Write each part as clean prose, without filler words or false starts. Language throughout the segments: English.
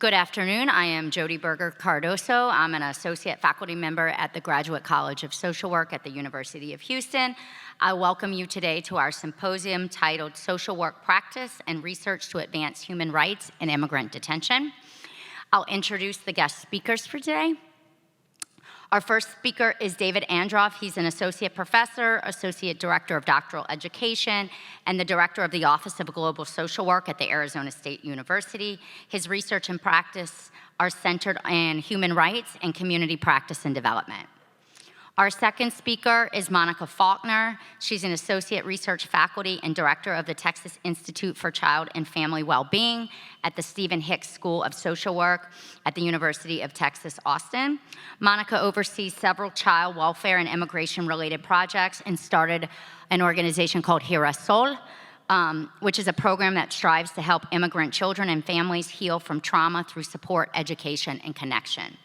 Good afternoon. I am Jodi Berger Cardoso. I'm an associate faculty member at the Graduate College of Social Work at the University of Houston. I welcome you today to our symposium titled Social Work Practice and Research to Advance Human Rights in Immigrant Detention. I'll introduce the guest speakers for today. Our first speaker is David Androff. He's an associate professor, associate director of doctoral education, and the director of the Office of Global Social Work at the Arizona State University. His research and practice are centered on human rights and community practice and development. Our second speaker is Monica Faulkner. She's an associate research faculty and director of the Texas Institute for Child and Family Wellbeing at the Stephen Hicks School of Social Work at the University of Texas, Austin. Monica oversees several child welfare and immigration-related projects and started an organization called Girasol, which is a program that strives to help immigrant children and families heal from trauma through support, education, and connection.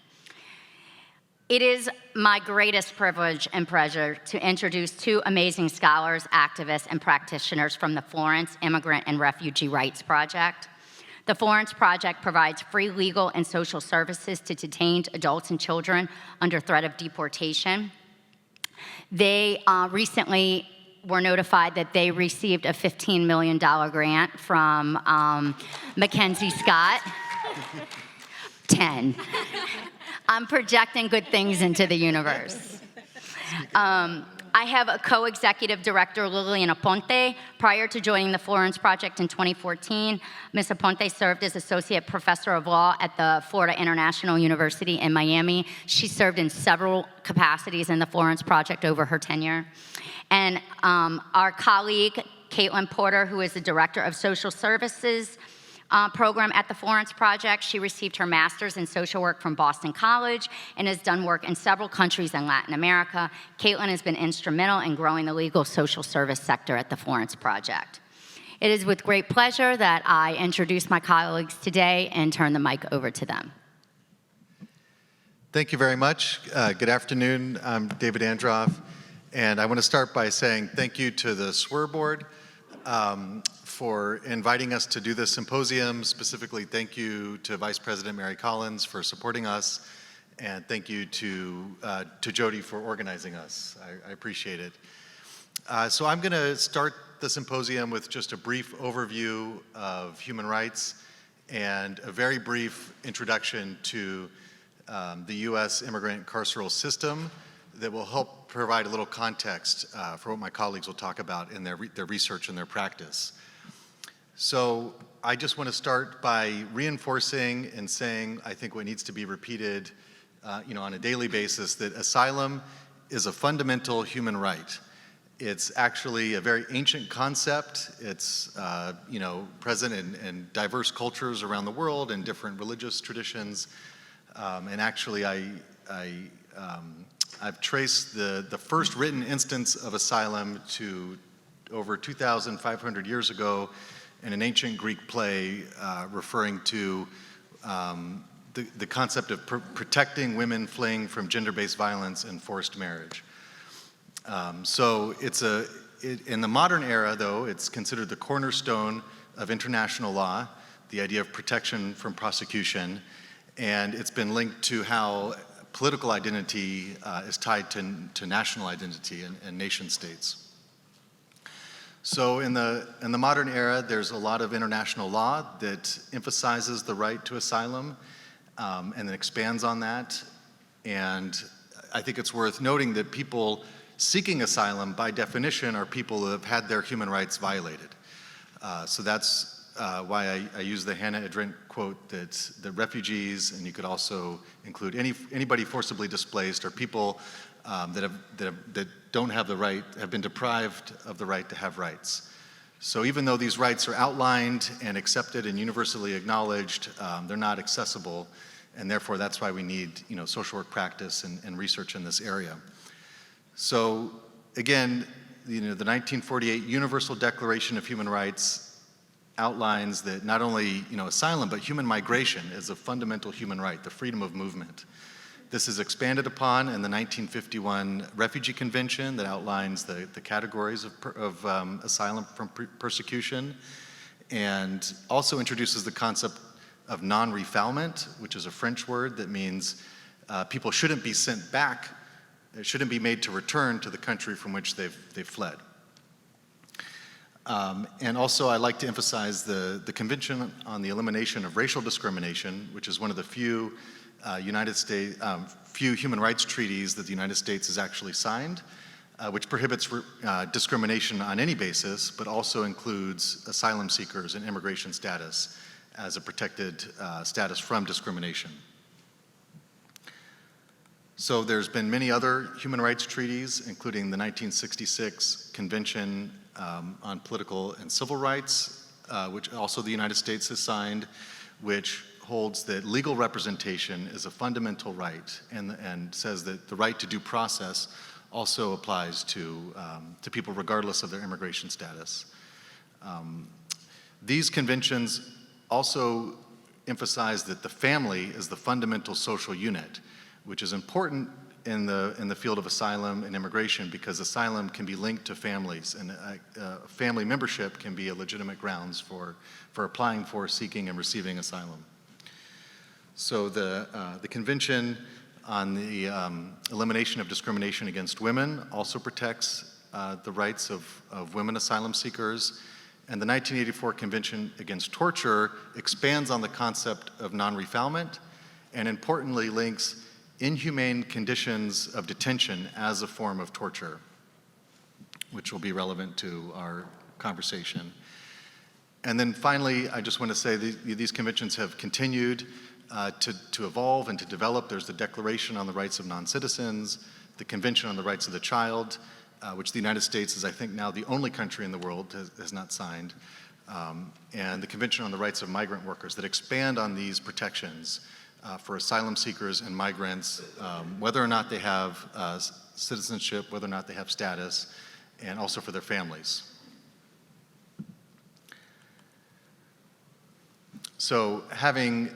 It is my greatest privilege and pleasure to introduce two amazing scholars, activists, and practitioners from the Florence Immigrant and Refugee Rights Project. The Florence Project provides free legal and social services to detained adults and children under threat of deportation. They recently were notified that they received a $15 million grant from Mackenzie Scott. 10. I'm projecting good things into the universe. I have a co-executive director, Lillian Aponte. Prior to joining the Florence Project in 2014, Ms. Aponte served as associate professor of law at the Florida International University in Miami. She served in several capacities in the Florence Project over her tenure. And our colleague, Kaitlin Porter, who is the director of social services program at the Florence Project. She received her master's in social work from Boston College and has done work in several countries in Latin America. Kaitlin has been instrumental in growing the legal social service sector at the Florence Project. It is with great pleasure that I introduce my colleagues today and turn the mic over to them. Thank you very much. Good afternoon. I'm David Androff, and I want to start by saying thank you to the SWR board for inviting us to do this symposium. Specifically, thank you to Vice President Mary Collins for supporting us, and thank you to Jodi for organizing us. I appreciate it. So I'm going to start the symposium with just a brief overview of human rights and a very brief introduction to the U.S. immigrant carceral system that will help provide a little context for what my colleagues will talk about in their research and their practice. So I just want to start by reinforcing and saying, I think what needs to be repeated on a daily basis, that asylum is a fundamental human right. It's actually a very ancient concept. It's present in diverse cultures around the world and different religious traditions. And actually, I've traced the first written instance of asylum to over 2,500 years ago in an ancient Greek play referring to the concept of protecting women fleeing from gender-based violence and forced marriage. So in the modern era, though, it's considered the cornerstone of international law, the idea of protection from prosecution, and it's been linked to how political identity is tied to national identity and nation states. So in the modern era, there's a lot of international law that emphasizes the right to asylum and then expands on that. And I think it's worth noting that people seeking asylum, by definition, are people who have had their human rights violated. So that's why I use the Hannah Arendt quote that the refugees, and you could also include anybody forcibly displaced, or people that don't have the right, have been deprived of the right to have rights. So even though these rights are outlined and accepted and universally acknowledged, they're not accessible, and therefore that's why we need social work practice and research in this area. So again, the 1948 Universal Declaration of Human Rights outlines that not only asylum, but human migration is a fundamental human right, the freedom of movement. This is expanded upon in the 1951 Refugee Convention that outlines the categories of asylum from persecution, and also introduces the concept of non-refoulement, which is a French word that means people shouldn't be sent back, shouldn't be made to return to the country from which they've fled. And also, I like to emphasize the Convention on the Elimination of Racial Discrimination, which is one of the few few human rights treaties that the United States has actually signed, which prohibits discrimination on any basis, but also includes asylum seekers and immigration status as a protected status from discrimination. So there's been many other human rights treaties, including the 1966 Convention on Political and Civil Rights, which also the United States has signed, which holds that legal representation is a fundamental right and says that the right to due process also applies to people regardless of their immigration status. These conventions also emphasize that the family is the fundamental social unit, which is important in the field of asylum and immigration because asylum can be linked to families, and family membership can be a legitimate grounds for applying for, seeking, and receiving asylum. So the Convention on the Elimination of Discrimination Against Women also protects the rights of women asylum seekers, and the 1984 Convention Against Torture expands on the concept of non-refoulement and importantly links inhumane conditions of detention as a form of torture, which will be relevant to our conversation. And then finally, I just want to say these conventions have continued to evolve and to develop. There's the Declaration on the Rights of Non-Citizens, the Convention on the Rights of the Child, which the United States is, I think, now the only country in the world has not signed, and the Convention on the Rights of Migrant Workers that expand on these protections for asylum seekers and migrants, whether or not they have citizenship, whether or not they have status, and also for their families. So having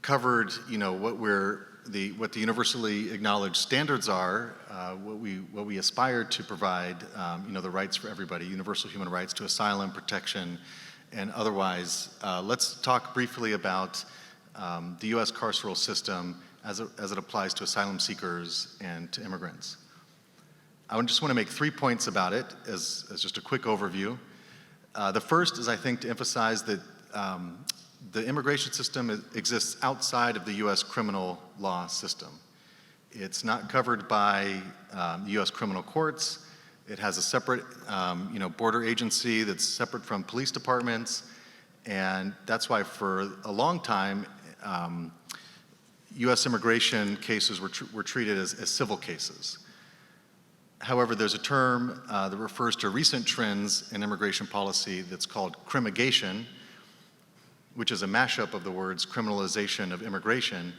covered, what the universally acknowledged standards are, what we aspire to provide, the rights for everybody, universal human rights to asylum, protection, and otherwise. Let's talk briefly about the U.S. carceral system as it applies to asylum seekers and to immigrants. I just want to make 3 points about it as just a quick overview. The first is, I think, to emphasize that the immigration system exists outside of the U.S. criminal law system. It's not covered by U.S. criminal courts. It has a separate, border agency that's separate from police departments, and that's why for a long time, U.S. immigration cases were treated as civil cases. However, there's a term that refers to recent trends in immigration policy that's called crimigation, which is a mashup of the words criminalization of immigration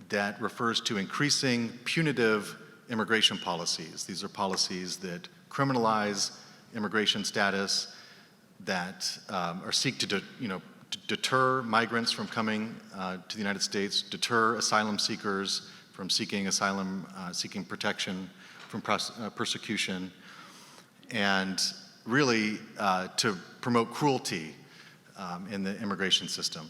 that refers to increasing punitive immigration policies. These are policies that criminalize immigration status, that or seek to deter migrants from coming to the United States, deter asylum seekers from seeking asylum, seeking protection from persecution, and really to promote cruelty in the immigration system.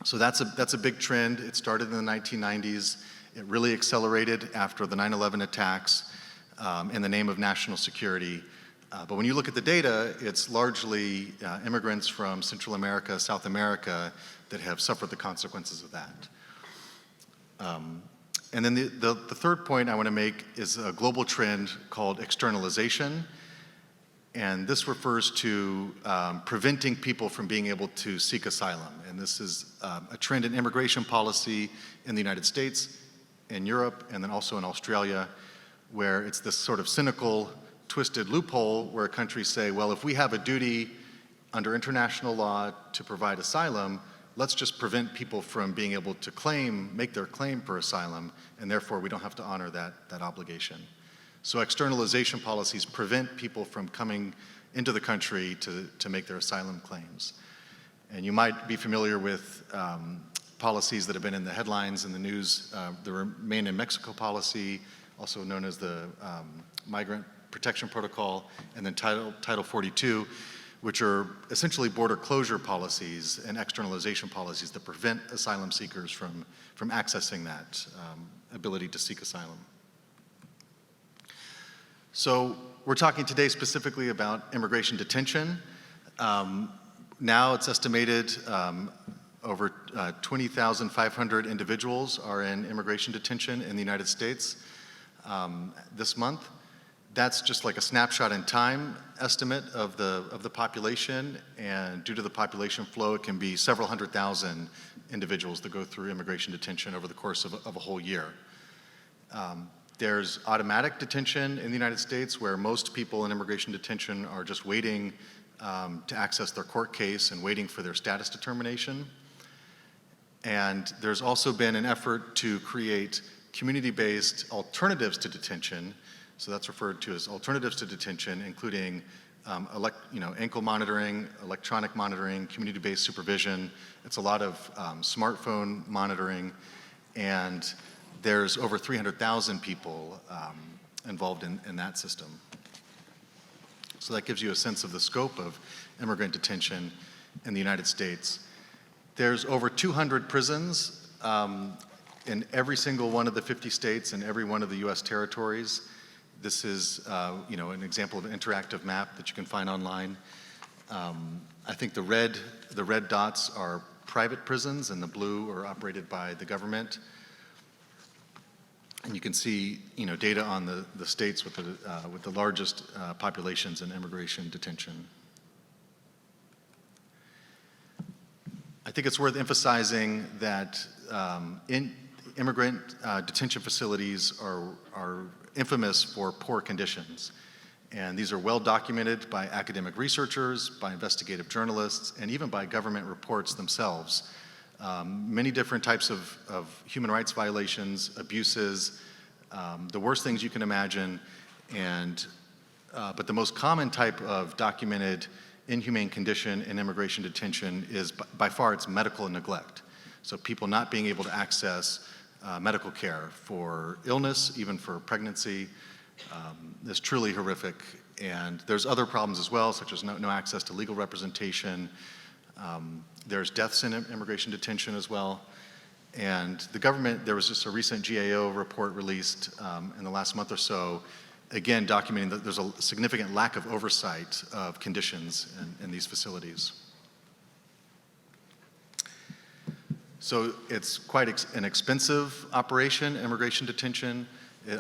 So that's a big trend. It started in the 1990s. It really accelerated after the 9/11 attacks in the name of national security. But when you look at the data, it's largely immigrants from Central America, South America that have suffered the consequences of that. And then the third point I want to make is a global trend called externalization. And this refers to preventing people from being able to seek asylum. And this is a trend in immigration policy in the United States, in Europe, and then also in Australia, where it's this sort of cynical, twisted loophole where countries say, well, if we have a duty under international law to provide asylum, let's just prevent people from being able to make their claim for asylum, and therefore we don't have to honor that obligation. So externalization policies prevent people from coming into the country to make their asylum claims. And you might be familiar with policies that have been in the headlines in the news, the Remain in Mexico policy, also known as the Migrant Protection Protocol, and then Title 42, which are essentially border closure policies and externalization policies that prevent asylum seekers from accessing that ability to seek asylum. So we're talking today specifically about immigration detention. Now it's estimated over 20,500 individuals are in immigration detention in the United States this month. That's just like a snapshot in time estimate of the population, and due to the population flow, it can be several 100,000 individuals that go through immigration detention over the course of a whole year. There's automatic detention in the United States, where most people in immigration detention are just waiting to access their court case and waiting for their status determination. And there's also been an effort to create community-based alternatives to detention. So that's referred to as alternatives to detention, including ankle monitoring, electronic monitoring, community-based supervision. It's a lot of smartphone monitoring, and there's over 300,000 people involved in that system. So that gives you a sense of the scope of immigrant detention in the United States. There's over 200 prisons in every single one of the 50 states and every one of the US territories. This is an example of an interactive map that you can find online. I think the red dots are private prisons and the blue are operated by the government. And you can see data on the states with the largest populations in immigration detention. I think it's worth emphasizing that immigrant detention facilities are infamous for poor conditions. And these are well documented by academic researchers, by investigative journalists, and even by government reports themselves. Many different types of human rights violations, abuses, the worst things you can imagine, but the most common type of documented inhumane condition in immigration detention is by far it's medical neglect. So people not being able to access medical care for illness, even for pregnancy, is truly horrific. And there's other problems as well, such as no access to legal representation. There's deaths in immigration detention as well. And the government, there was just a recent GAO report released in the last month or so, again documenting that there's a significant lack of oversight of conditions in these facilities. So it's quite an expensive operation, immigration detention.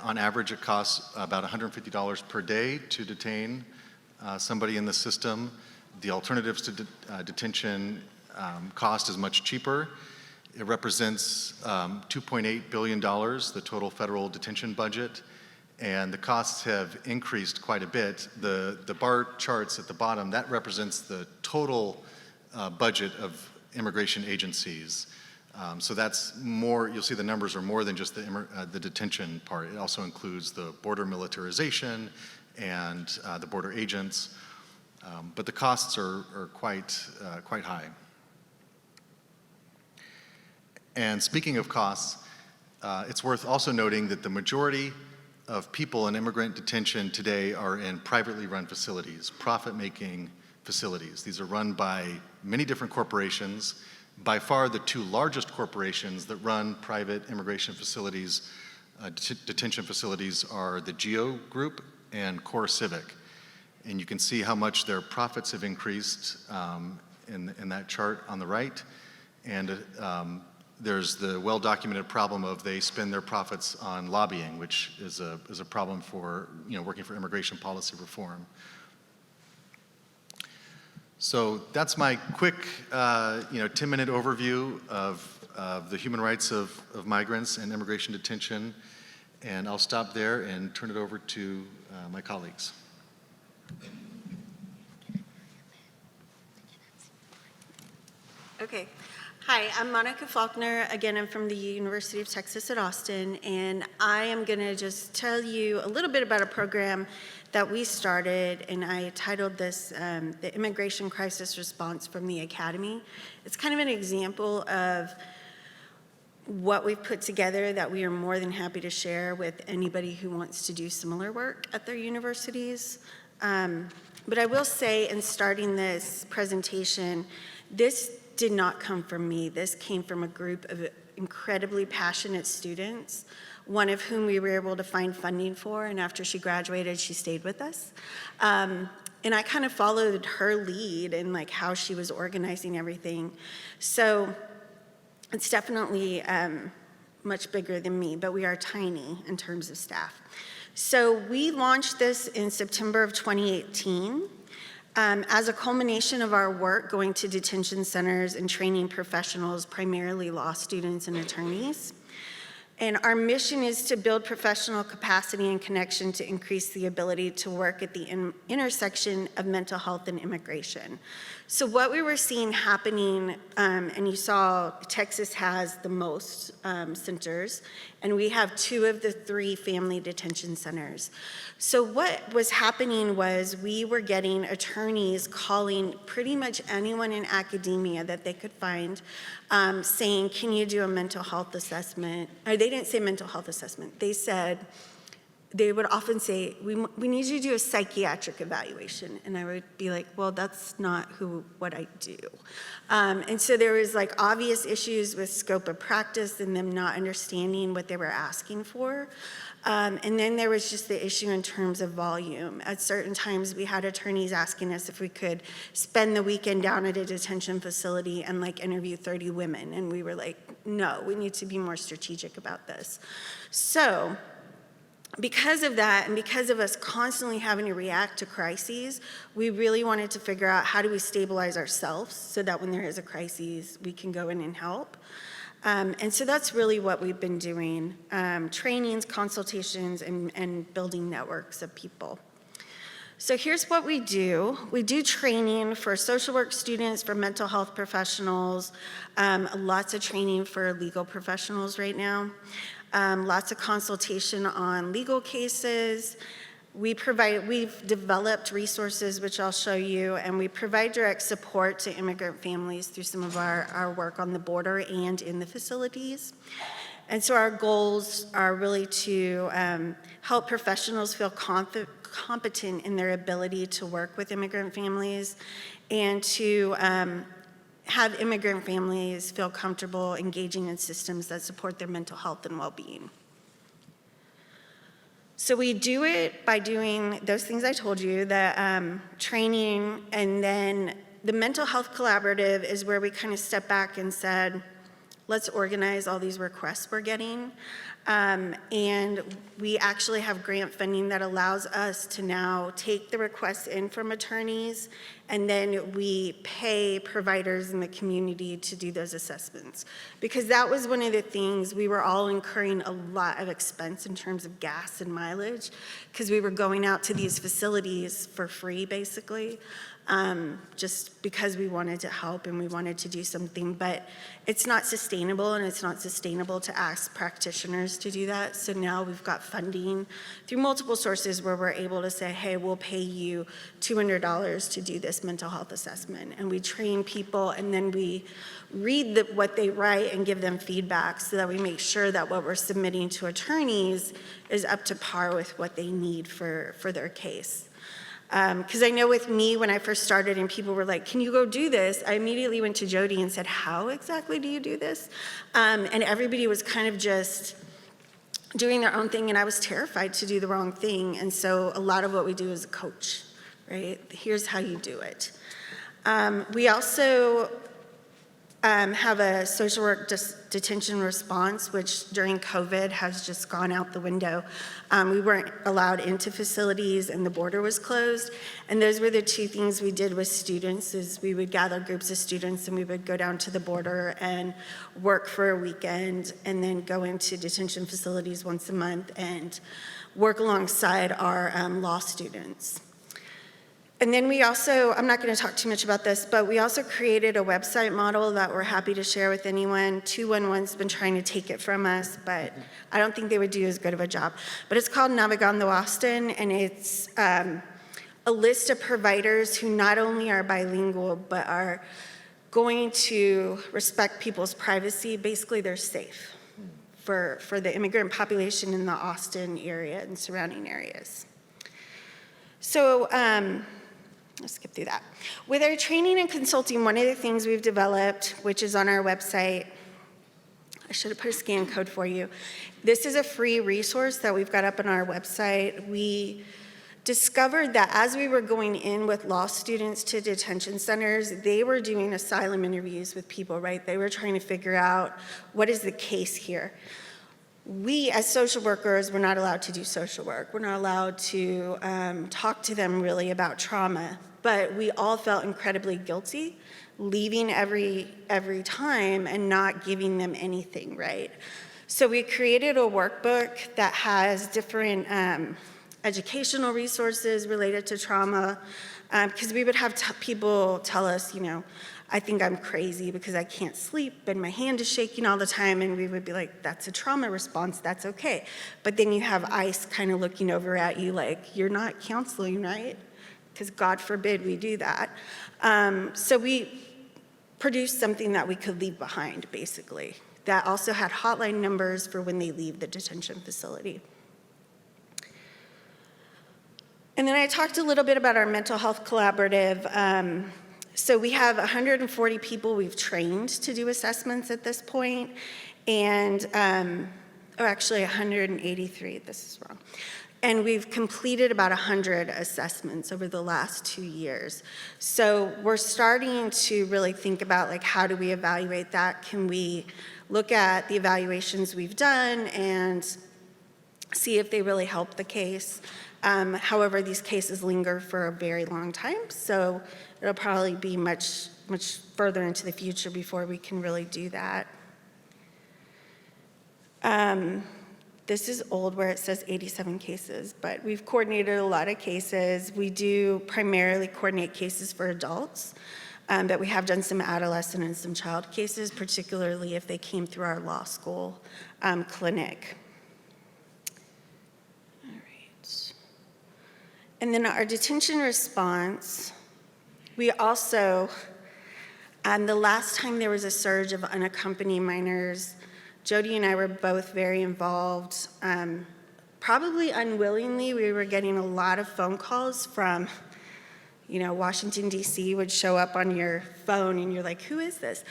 On average, it costs about $150 per day to detain somebody in the system. The alternatives to detention cost is much cheaper. It represents $2.8 billion, the total federal detention budget, and the costs have increased quite a bit. The bar charts at the bottom, that represents the total budget of immigration agencies. So that's more, you'll see the numbers are more than just the detention part. It also includes the border militarization and the border agents, but the costs are quite high. And speaking of costs, it's worth also noting that the majority of people in immigrant detention today are in privately run facilities, profit-making facilities. These are run by many different corporations. By far, the two largest corporations that run private immigration facilities, detention facilities, are the GEO Group and Core Civic. And you can see how much their profits have increased in that chart on the right. And there's the well-documented problem of they spend their profits on lobbying, which is a problem for working for immigration policy reform. So that's my quick 10-minute overview of the human rights of migrants and immigration detention. And I'll stop there and turn it over to my colleagues. Okay. Hi, I'm Monica Faulkner. Again, I'm from the University of Texas at Austin, and I am going to just tell you a little bit about a program that we started, and I titled this the Immigration Crisis Response from the Academy. It's kind of an example of what we've put together that we are more than happy to share with anybody who wants to do similar work at their universities. But I will say, in starting this presentation, this did not come from me. This came from a group of incredibly passionate students, one of whom we were able to find funding for, and after she graduated, she stayed with us. And I kind of followed her lead in like how she was organizing everything. So it's definitely much bigger than me, but we are tiny in terms of staff. So we launched this in September of 2018 as a culmination of our work going to detention centers and training professionals, primarily law students and attorneys. And our mission is to build professional capacity and connection to increase the ability to work at the intersection of mental health and immigration. So what we were seeing happening, and you saw Texas has the most centers, and we have 2 of the 3 family detention centers. So what was happening was we were getting attorneys calling pretty much anyone in academia that they could find, saying, can you do a mental health assessment? Or they didn't say mental health assessment. They would often say, we need you to do a psychiatric evaluation. And I would be like, well, that's not what I do. And so there was like obvious issues with scope of practice and them not understanding what they were asking for. And then there was just the issue in terms of volume. At certain times, we had attorneys asking us if we could spend the weekend down at a detention facility and like interview 30 women. And we were like, no, we need to be more strategic about this. So because of that, and because of us constantly having to react to crises, we really wanted to figure out how do we stabilize ourselves so that when there is a crisis, we can go in and help. And so that's really what we've been doing, trainings, consultations, and building networks of people. So here's what we do. We do training for social work students, for mental health professionals, lots of training for legal professionals right now. Lots of consultation on legal cases. We've developed resources, which I'll show you, and we provide direct support to immigrant families through some of our work on the border and in the facilities. And so our goals are really to help professionals feel competent in their ability to work with immigrant families and to have immigrant families feel comfortable engaging in systems that support their mental health and well-being. So we do it by doing those things I told you, the training, and then the mental health collaborative is where we kind of step back and said, let's organize all these requests we're getting. And we actually have grant funding that allows us to now take the requests in from attorneys, and then we pay providers in the community to do those assessments. Because that was one of the things, we were all incurring a lot of expense in terms of gas and mileage, because we were going out to these facilities for free, basically. Just because we wanted to help and we wanted to do something, but it's not sustainable, and it's not sustainable to ask practitioners to do that. So now we've got funding through multiple sources where we're able to say, hey, we'll pay you $200 to do this mental health assessment. And we train people, and then we read what they write and give them feedback so that we make sure that what we're submitting to attorneys is up to par with what they need for their case. Because I know with me, when I first started and people were like, can you go do this? I immediately went to Jodi and said, how exactly do you do this? And everybody was kind of just doing their own thing, and I was terrified to do the wrong thing. And so a lot of what we do is a coach, right? Here's how you do it. We also have a social work detention response, which during COVID has just gone out the window. We weren't allowed into facilities and the border was closed. And those were the 2 things we did with students, is we would gather groups of students and we would go down to the border and work for a weekend and then go into detention facilities once a month and work alongside our law students. And then we also, I'm not going to talk too much about this, but we also created a website model that we're happy to share with anyone. 211's been trying to take it from us, but I don't think they would do as good of a job. But it's called Navegando Austin, and it's a list of providers who not only are bilingual, but are going to respect people's privacy. Basically, they're safe for the immigrant population in the Austin area and surrounding areas. So, let's skip through that. With our training and consulting, one of the things we've developed, which is on our website, I should have put a scan code for you. This is a free resource that we've got up on our website. We discovered that as we were going in with law students to detention centers, they were doing asylum interviews with people, right? They were trying to figure out what is the case here. We, as social workers, we're not allowed to do social work. We're not allowed to talk to them really about trauma, but we all felt incredibly guilty leaving every time and not giving them anything, right? So we created a workbook that has different educational resources related to trauma, because we would have people tell us, I think I'm crazy because I can't sleep and my hand is shaking all the time, and we would be like, that's a trauma response, that's okay. But then you have ICE kind of looking over at you like, you're not counseling, right? Because God forbid we do that. So we produced something that we could leave behind, basically, that also had hotline numbers for when they leave the detention facility. And then I talked a little bit about our mental health collaborative. So we have 140 people we've trained to do assessments at this point, and, actually 183, this is wrong. And we've completed about 100 assessments over the last 2 years. So we're starting to really think about, like, how do we evaluate that? Can we look at the evaluations we've done and see if they really help the case? However, these cases linger for a very long time, so it'll probably be much further into the future before we can really do that. This is old where it says 87 cases, but we've coordinated a lot of cases. We do primarily coordinate cases for adults, but we have done some adolescent and some child cases, particularly if they came through our law school clinic. And then our detention response, we also, the last time there was a surge of unaccompanied minors, Jodi and I were both very involved. Probably unwillingly, we were getting a lot of phone calls from, Washington, D.C. would show up on your phone and you're like, who is this?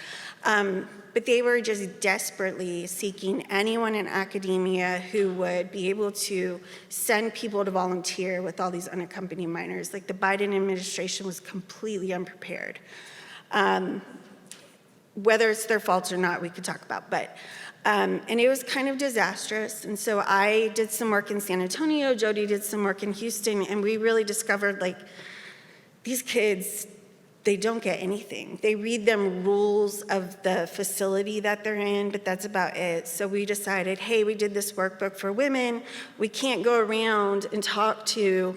But they were just desperately seeking anyone in academia who would be able to send people to volunteer with all these unaccompanied minors. Like, the Biden administration was completely unprepared. Whether it's their fault or not, we could talk about, but, and it was kind of disastrous. And so I did some work in San Antonio, Jodi did some work in Houston, and we really discovered, like, these kids, they don't get anything. They read them rules of the facility that they're in, but that's about it. So we decided, hey, we did this workbook for women. We can't go around and talk to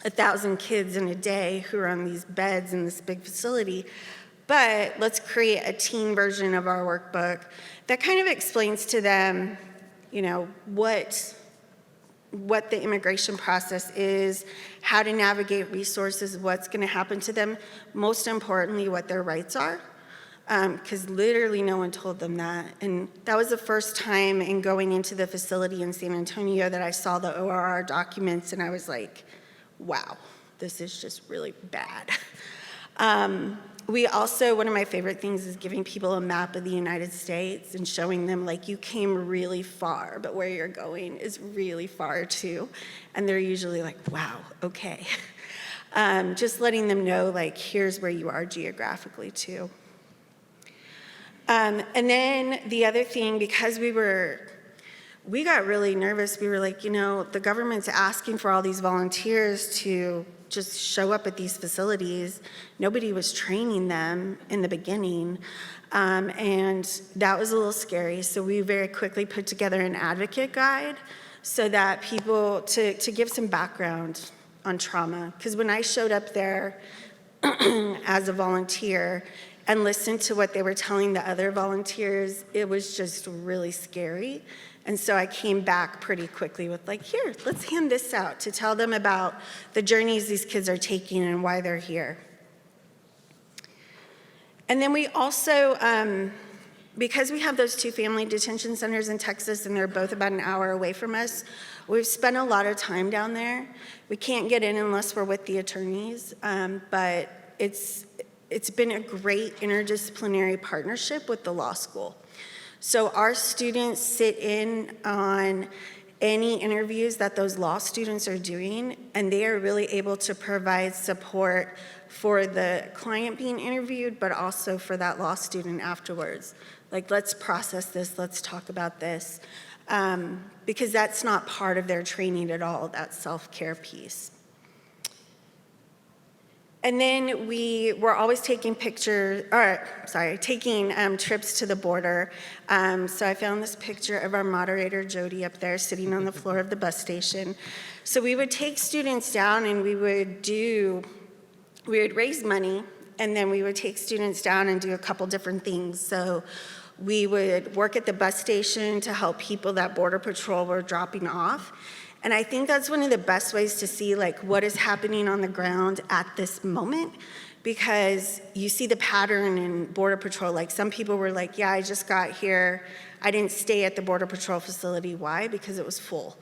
1,000 kids in a day who are on these beds in this big facility, but let's create a teen version of our workbook that kind of explains to them, what the immigration process is, how to navigate resources, what's going to happen to them, most importantly, what their rights are, because literally no one told them that. And that was the first time in going into the facility in San Antonio that I saw the ORR documents, and I was like, wow, this is just really bad. We also, one of my favorite things is giving people a map of the United States and showing them, like, you came really far, but where you're going is really far too. And they're usually like, wow, okay. Just letting them know, like, here's where you are geographically too. And then the other thing, because we got really nervous, we were like, the government's asking for all these volunteers to just show up at these facilities. Nobody was training them in the beginning, and that was a little scary. So we very quickly put together an advocate guide so that people, to give some background on trauma. Because when I showed up there as a volunteer and listened to what they were telling the other volunteers, it was just really scary. And so I came back pretty quickly with, like, here, let's hand this out to tell them about the journeys these kids are taking and why they're here. And then we also, because we have those 2 family detention centers in Texas and they're both about an hour away from us, we've spent a lot of time down there. We can't get in unless we're with the attorneys, but it's been a great interdisciplinary partnership with the law school. So our students sit in on any interviews that those law students are doing, and they are really able to provide support for the client being interviewed, but also for that law student afterwards. Like, let's process this, let's talk about this, because that's not part of their training at all, that self-care piece. And then we were always taking trips to the border. So I found this picture of our moderator, Jodi, up there sitting on the floor of the bus station. So we would take students down and we would raise money, and then we would take students down and do a couple different things. So we would work at the bus station to help people that Border Patrol were dropping off. And I think that's one of the best ways to see like what is happening on the ground at this moment, because you see the pattern in Border Patrol. Like, some people were like, yeah, I just got here. I didn't stay at the Border Patrol facility. Why? Because it was full.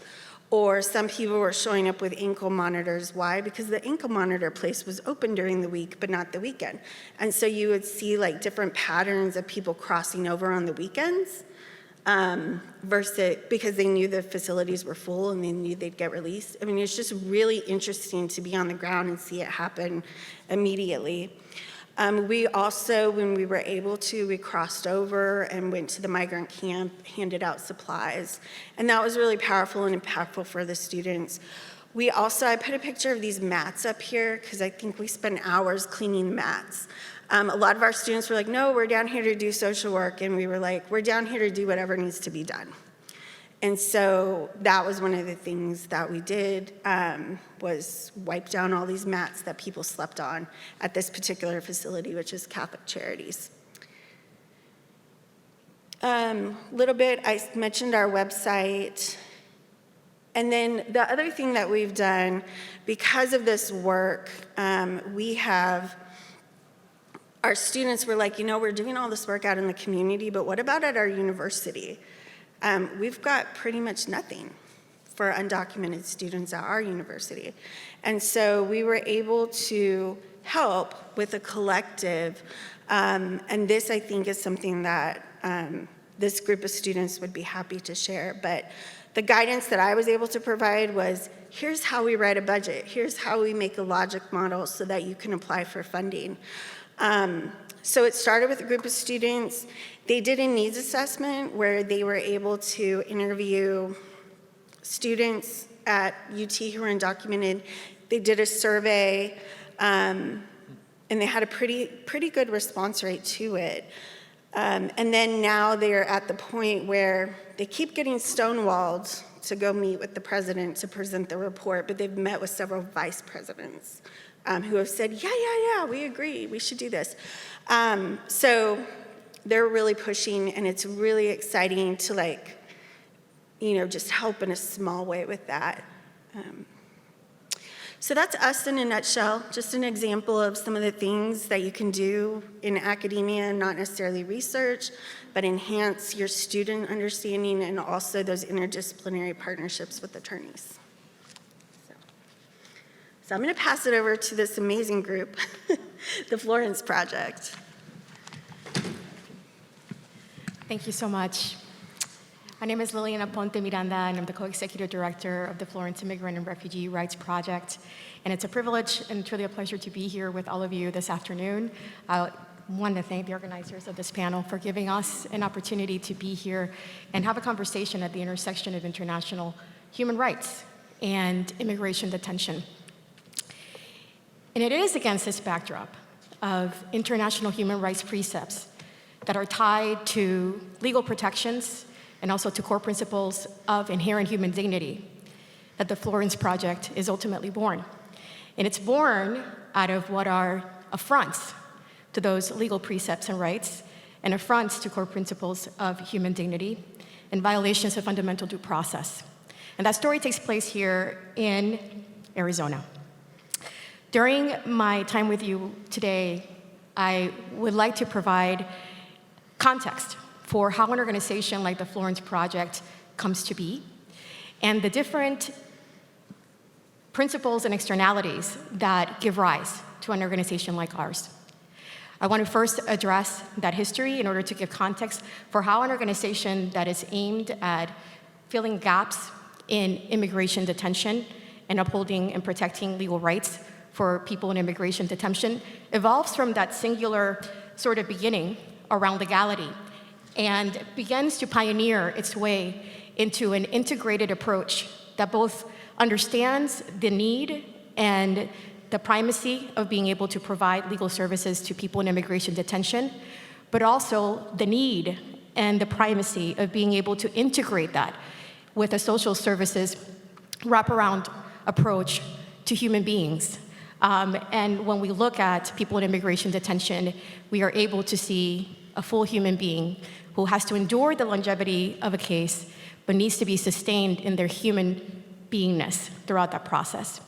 Or some people were showing up with ankle monitors. Why? Because the ankle monitor place was open during the week, but not the weekend. And so you would see like different patterns of people crossing over on the weekends, versus because they knew the facilities were full and they knew they'd get released. I mean, it's just really interesting to be on the ground and see it happen immediately. We also, when we were able to, we crossed over and went to the migrant camp, handed out supplies, and that was really powerful and impactful for the students. We also, I put a picture of these mats up here because I think we spent hours cleaning mats. A lot of our students were like, no, we're down here to do social work, and we were like, we're down here to do whatever needs to be done. And so that was one of the things that we did, was wipe down all these mats that people slept on at this particular facility, which is Catholic Charities. Little bit, I mentioned our website. And then the other thing that we've done, because of this work, our students were like, we're doing all this work out in the community, but what about at our university? We've got pretty much nothing for undocumented students at our university. And so we were able to help with a collective, and this I think is something that this group of students would be happy to share. But the guidance that I was able to provide was, here's how we write a budget, here's how we make a logic model so that you can apply for funding. So it started with a group of students. They did a needs assessment where they were able to interview students at UT who were undocumented. They did a survey, and they had a pretty good response rate to it. And then now they're at the point where they keep getting stonewalled to go meet with the president to present the report, but they've met with several vice presidents who have said, yeah, we agree, we should do this. So they're really pushing, and it's really exciting to just help in a small way with that. So that's us in a nutshell, just an example of some of the things that you can do in academia, not necessarily research, but enhance your student understanding and also those interdisciplinary partnerships with attorneys. So I'm going to pass it over to this amazing group, the Florence Project. Thank you so much. My name is Lillian Aponte Miranda, and I'm the co-executive director of the Florence Immigrant and Refugee Rights Project. And it's a privilege and truly a pleasure to be here with all of you this afternoon. I want to thank the organizers of this panel for giving us an opportunity to be here and have a conversation at the intersection of international human rights and immigration detention. And it is against this backdrop of international human rights precepts that are tied to legal protections and also to core principles of inherent human dignity that the Florence Project is ultimately born. And it's born out of what are affronts to those legal precepts and rights, and affronts to core principles of human dignity, and violations of fundamental due process. And that story takes place here in Arizona. During my time with you today, I would like to provide context for how an organization like the Florence Project comes to be, and the different principles and externalities that give rise to an organization like ours. I want to first address that history in order to give context for how an organization that is aimed at filling gaps in immigration detention and upholding and protecting legal rights for people in immigration detention evolves from that singular sort of beginning around legality and begins to pioneer its way into an integrated approach that both understands the need and the primacy of being able to provide legal services to people in immigration detention, but also the need and the primacy of being able to integrate that with a social services wraparound approach to human beings. And when we look at people in immigration detention, we are able to see a full human being who has to endure the longevity of a case, but needs to be sustained in their human beingness throughout that process.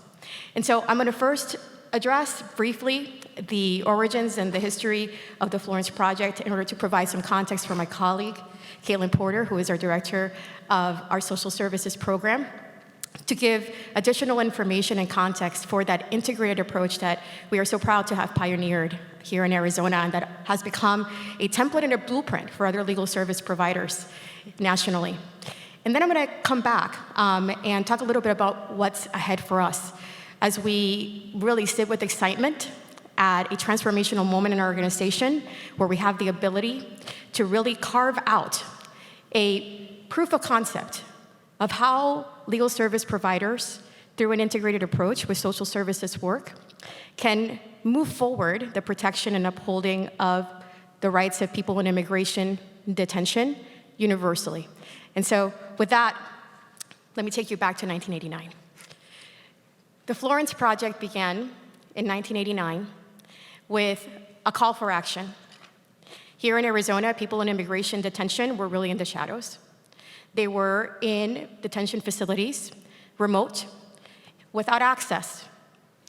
And so I'm going to first address briefly the origins and the history of the Florence Project in order to provide some context for my colleague, Kaitlin Porter, who is our director of our social services program, to give additional information and context for that integrated approach that we are so proud to have pioneered here in Arizona and that has become a template and a blueprint for other legal service providers nationally. And then I'm going to come back and talk a little bit about what's ahead for us as we really sit with excitement at a transformational moment in our organization where we have the ability to really carve out a proof of concept of how legal service providers, through an integrated approach with social services work, can move forward the protection and upholding of the rights of people in immigration detention universally. And so with that, let me take you back to 1989. The Florence Project began in 1989 with a call for action. Here in Arizona, people in immigration detention were really in the shadows. They were in detention facilities, remote, without access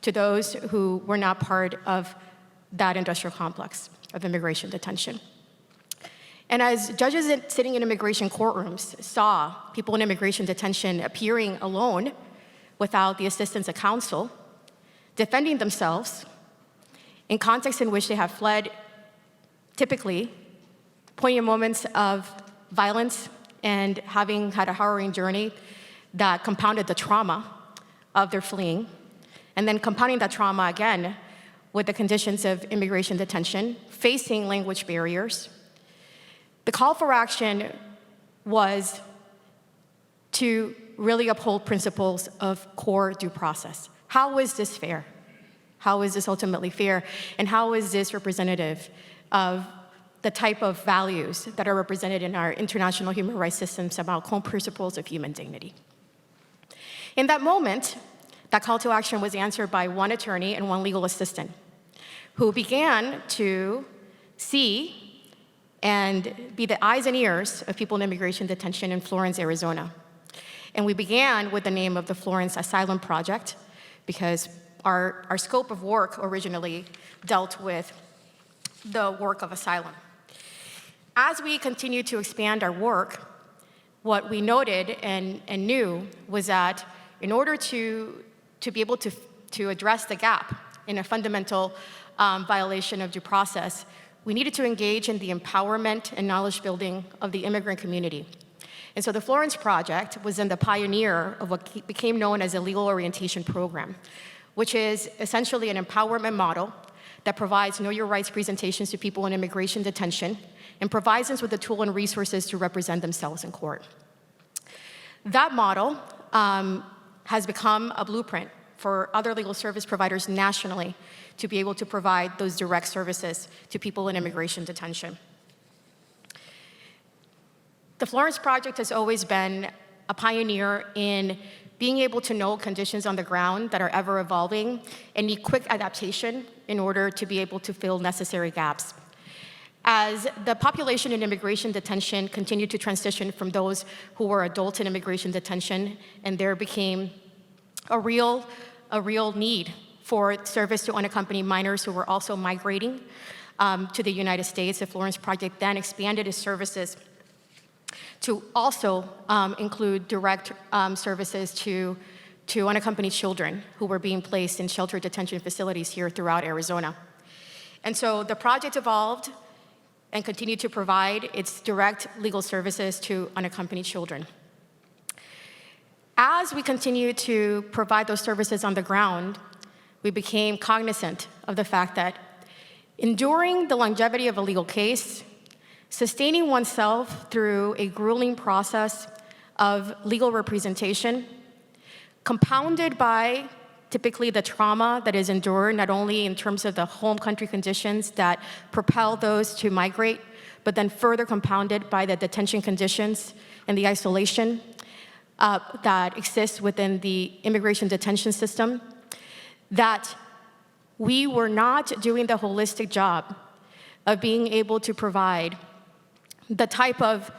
to those who were not part of that industrial complex of immigration detention. And as judges sitting in immigration courtrooms saw people in immigration detention appearing alone without the assistance of counsel, defending themselves in contexts in which they have fled, typically poignant moments of violence and having had a harrowing journey that compounded the trauma of their fleeing, and then compounding that trauma again with the conditions of immigration detention, facing language barriers. The call for action was to really uphold principles of core due process. How is this fair? How is this ultimately fair? And how is this representative of the type of values that are represented in our international human rights systems about core principles of human dignity? In that moment, that call to action was answered by one attorney and one legal assistant who began to see and be the eyes and ears of people in immigration detention in Florence, Arizona. And we began with the name of the Florence Asylum Project because our scope of work originally dealt with the work of asylum. As we continued to expand our work, what we noted and knew was that in order to be able to address the gap in a fundamental violation of due process, we needed to engage in the empowerment and knowledge building of the immigrant community. And so the Florence Project was then the pioneer of what became known as a legal orientation program, which is essentially an empowerment model that provides know your rights presentations to people in immigration detention and provides us with the tool and resources to represent themselves in court. That model has become a blueprint for other legal service providers nationally to be able to provide those direct services to people in immigration detention. The Florence Project has always been a pioneer in being able to know conditions on the ground that are ever evolving and need quick adaptation in order to be able to fill necessary gaps. As the population in immigration detention continued to transition from those who were adults in immigration detention, and there became a real need for service to unaccompanied minors who were also migrating, to the United States, the Florence Project then expanded its services to also include direct services to unaccompanied children who were being placed in sheltered detention facilities here throughout Arizona. And so the project evolved and continued to provide its direct legal services to unaccompanied children. As we continued to provide those services on the ground, we became cognizant of the fact that enduring the longevity of a legal case, sustaining oneself through a grueling process of legal representation, compounded by typically the trauma that is endured, not only in terms of the home country conditions that propel those to migrate, but then further compounded by the detention conditions and the isolation that exists within the immigration detention system, that we were not doing the holistic job of being able to provide the type of,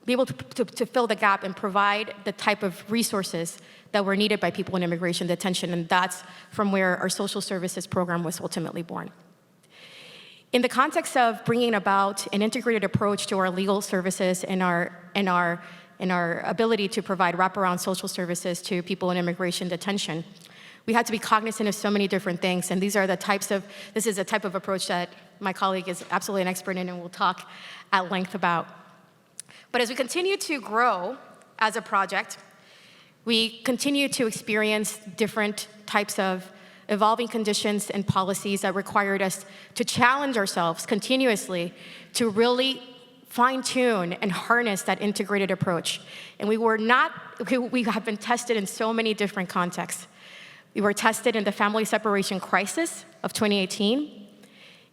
be able to fill the gap and provide the type of resources that were needed by people in immigration detention, and that's from where our social services program was ultimately born. In the context of bringing about an integrated approach to our legal services and our ability to provide wraparound social services to people in immigration detention, we had to be cognizant of so many different things, and this is a type of approach that my colleague is absolutely an expert in and will talk at length about. But as we continue to grow as a project, we continue to experience different types of evolving conditions and policies that required us to challenge ourselves continuously to really fine-tune and harness that integrated approach. And we have been tested in so many different contexts. We were tested in the family separation crisis of 2018.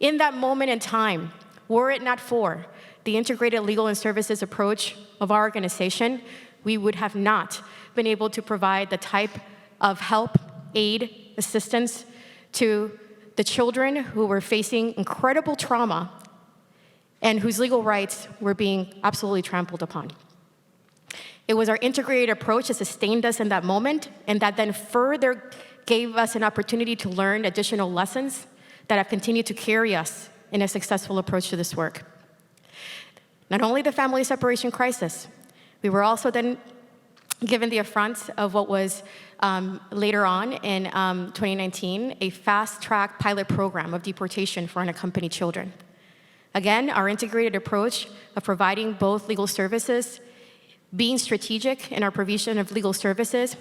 In that moment in time, were it not for the integrated legal and services approach of our organization, we would have not been able to provide the type of help, aid, assistance to the children who were facing incredible trauma and whose legal rights were being absolutely trampled upon. It was our integrated approach that sustained us in that moment, and that then further gave us an opportunity to learn additional lessons that have continued to carry us in a successful approach to this work. Not only the family separation crisis, we were also then given the affront of what was later on in 2019, a fast-track pilot program of deportation for unaccompanied children. Again, our integrated approach of providing both legal services, being strategic in our provision of legal services,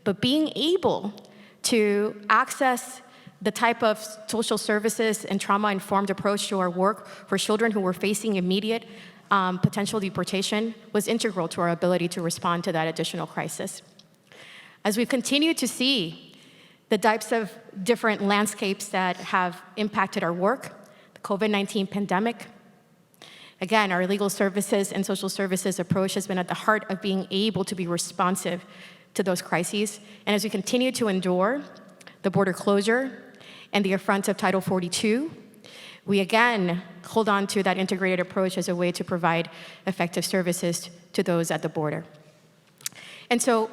but being able to access the type of social services and trauma-informed approach to our work for children who were facing immediate potential deportation was integral to our ability to respond to that additional crisis. As we continue to see the types of different landscapes that have impacted our work, the COVID-19 pandemic, again, our legal services and social services approach has been at the heart of being able to be responsive to those crises. And as we continue to endure the border closure and the affront of Title 42, we again hold on to that integrated approach as a way to provide effective services to those at the border. And so,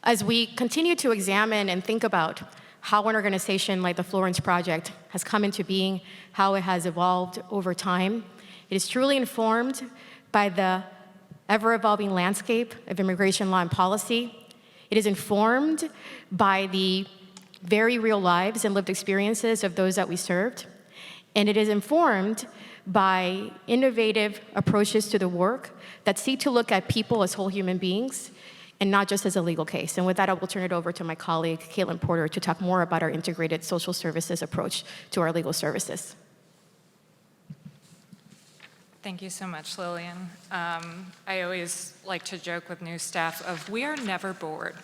as we continue to examine and think about how an organization like the Florence Project has come into being, how it has evolved over time, it is truly informed by the ever-evolving landscape of immigration law and policy. It is informed by the very real lives and lived experiences of those that we served. And it is informed by innovative approaches to the work that seek to look at people as whole human beings and not just as a legal case. And with that, I will turn it over to my colleague, Kaitlin Porter, to talk more about our integrated social services approach to our legal services. Thank you so much, Lillian. I always like to joke with new staff of, we are never bored.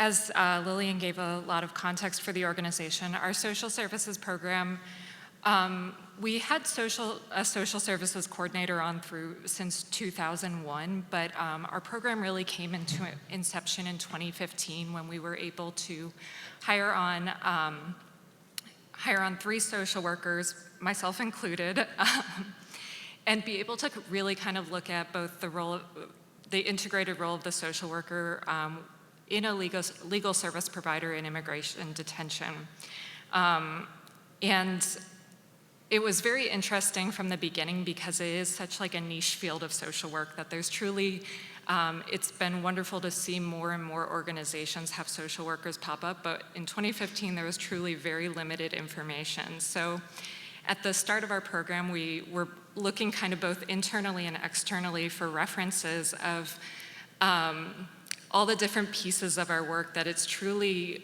As Lillian gave a lot of context for the organization, our social services program, we had a social services coordinator on through since 2001, but our program really came into inception in 2015 when we were able to hire on 3 social workers, myself included, and be able to really kind of look at both the integrated role of the social worker in a legal service provider in immigration detention. And it was very interesting from the beginning because it is such like a niche field of social work that there's truly, it's been wonderful to see more and more organizations have social workers pop up, but in 2015 there was truly very limited information. So at the start of our program, we were looking kind of both internally and externally for references of all the different pieces of our work, that it's truly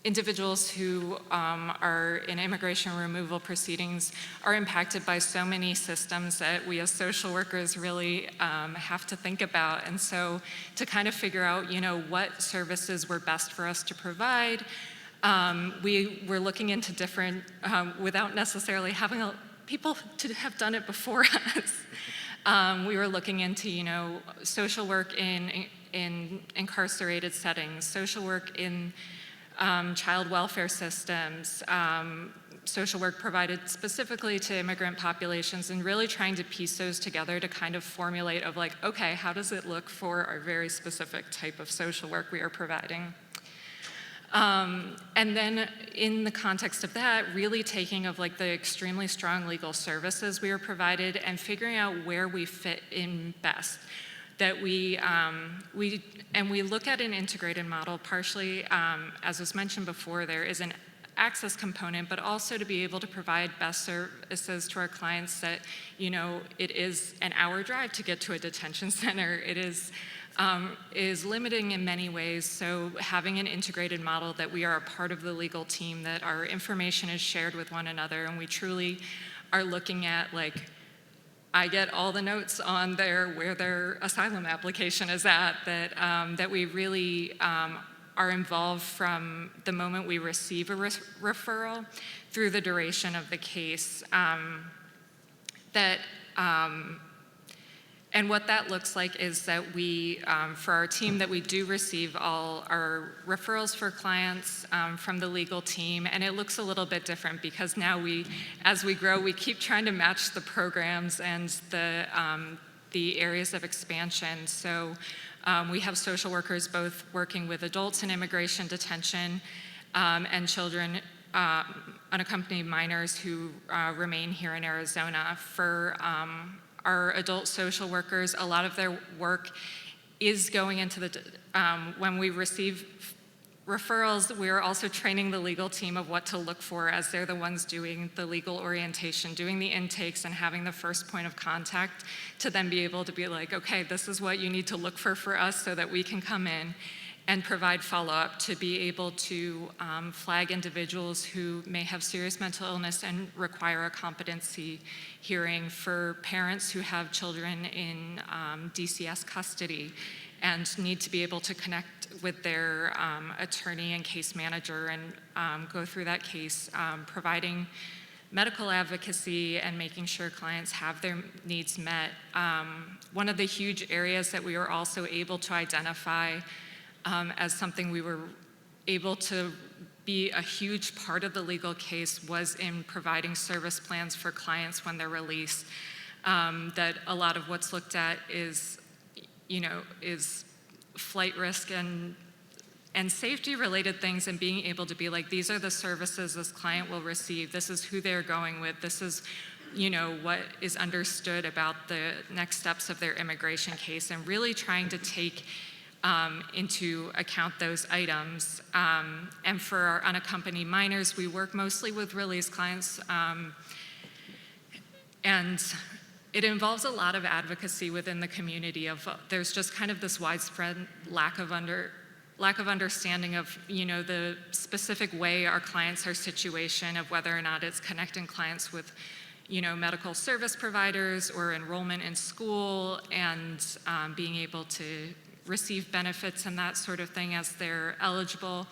individuals who are in immigration removal proceedings are impacted by so many systems that we as social workers really have to think about. And so to kind of figure out, you know, what services were best for us to provide, we were looking into different, without necessarily having people to have done it before us. We were looking into, you know, social work in incarcerated settings, social work in child welfare systems, social work provided specifically to immigrant populations, and really trying to piece those together to kind of formulate of like, okay, how does it look for our very specific type of social work we are providing? And then in the context of that, really taking of like the extremely strong legal services we were provided and figuring out where we fit in best. That we look at an integrated model partially, as was mentioned before, there is an access component, but also to be able to provide best services to our clients that, you know, it is an hour drive to get to a detention center. It is limiting in many ways, so having an integrated model that we are a part of the legal team, that our information is shared with one another, and we truly are looking at like, I get all the notes on where their asylum application is at, that we really are involved from the moment we receive a referral through the duration of the case. And what that looks like is that we, for our team, that we do receive all our referrals for clients from the legal team, and it looks a little bit different because now as we grow, we keep trying to match the programs and the areas of expansion. So we have social workers both working with adults in immigration detention and children, unaccompanied minors who remain here in Arizona. For our adult social workers, a lot of their work is going into when we receive referrals, we're also training the legal team of what to look for, as they're the ones doing the legal orientation, doing the intakes and having the first point of contact to then be able to be like, okay, this is what you need to look for us so that we can come in and provide follow-up to be able to flag individuals who may have serious mental illness and require a competency hearing, for parents who have children in DCS custody and need to be able to connect with their attorney and case manager and go through that case, providing medical advocacy and making sure clients have their needs met. One of the huge areas that we were also able to identify as something we were able to be a huge part of the legal case was in providing service plans for clients when they're released. That a lot of what's looked at is, you know, is flight risk and safety related things, and being able to be like, these are the services this client will receive, this is who they're going with, this is, you know, what is understood about the next steps of their immigration case, and really trying to take into account those items. And for our unaccompanied minors, we work mostly with release clients, and it involves a lot of advocacy within the community of, there's just kind of this widespread lack of understanding of, you know, the specific way our clients are situation, of whether or not it's connecting clients with, you know, medical service providers or enrollment in school, and being able to receive benefits and that sort of thing as they're eligible,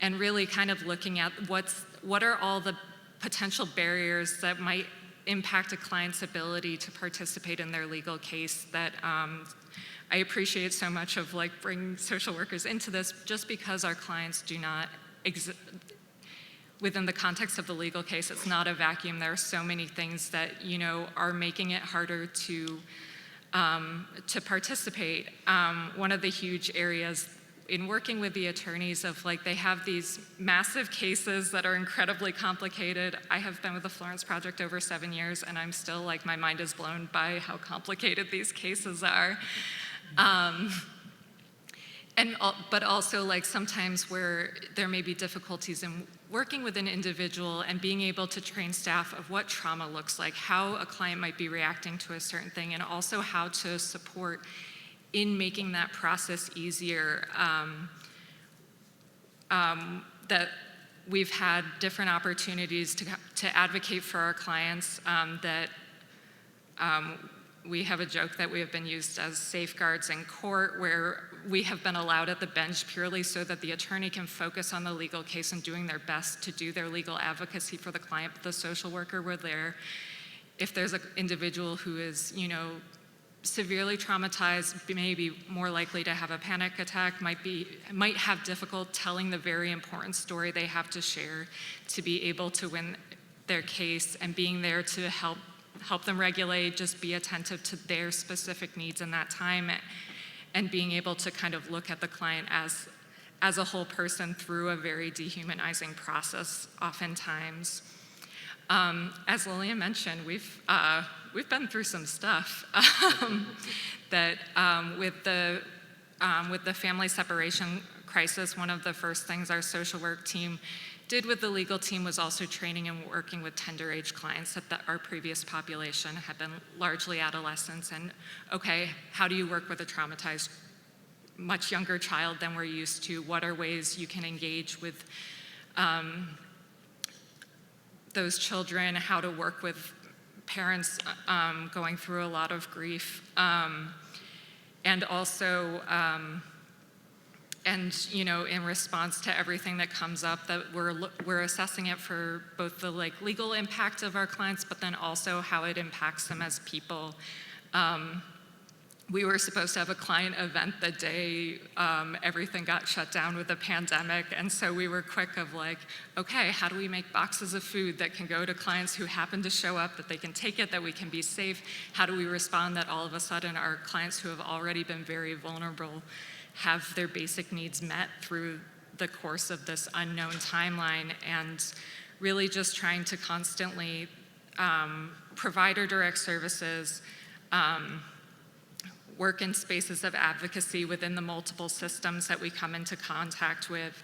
and really kind of looking at what are all the potential barriers that might impact a client's ability to participate in their legal case. That I appreciate so much of like bringing social workers into this, just because our clients do not exist within the context of the legal case. It's not a vacuum. There are so many things that, you know, are making it harder to to participate. One of the huge areas in working with the attorneys of like, they have these massive cases that are incredibly complicated. I have been with the Florence Project over 7 years, and I'm still like, my mind is blown by how complicated these cases are. But also like sometimes where there may be difficulties in working with an individual and being able to train staff of what trauma looks like, how a client might be reacting to a certain thing, and also how to support in making that process easier. That we've had different opportunities to advocate for our clients, we have a joke that we have been used as safeguards in court, where we have been allowed at the bench purely so that the attorney can focus on the legal case and doing their best to do their legal advocacy for the client, but the social worker were there. If there's an individual who is, severely traumatized, may be more likely to have a panic attack, might have difficulty telling the very important story they have to share to be able to win their case, and being there to help them regulate, just be attentive to their specific needs in that time, and being able to kind of look at the client as a whole person through a very dehumanizing process oftentimes. As Lillian mentioned, we've been through some stuff that with the family separation crisis, one of the first things our social work team did with the legal team was also training and working with tender age clients that our previous population had been largely adolescents. And okay, how do you work with a traumatized, much younger child than we're used to? What are ways you can engage with those children? How to work with parents going through a lot of grief, and also. In response to everything that comes up, that we're assessing it for both the legal impact of our clients, but then also how it impacts them as people. We were supposed to have a client event the day everything got shut down with the pandemic, and so we were quick of okay, how do we make boxes of food that can go to clients who happen to show up, that they can take it, that we can be safe? How do we respond that all of a sudden our clients who have already been very vulnerable have their basic needs met through the course of this unknown timeline, and really just trying to constantly provide our direct services, work in spaces of advocacy within the multiple systems that we come into contact with,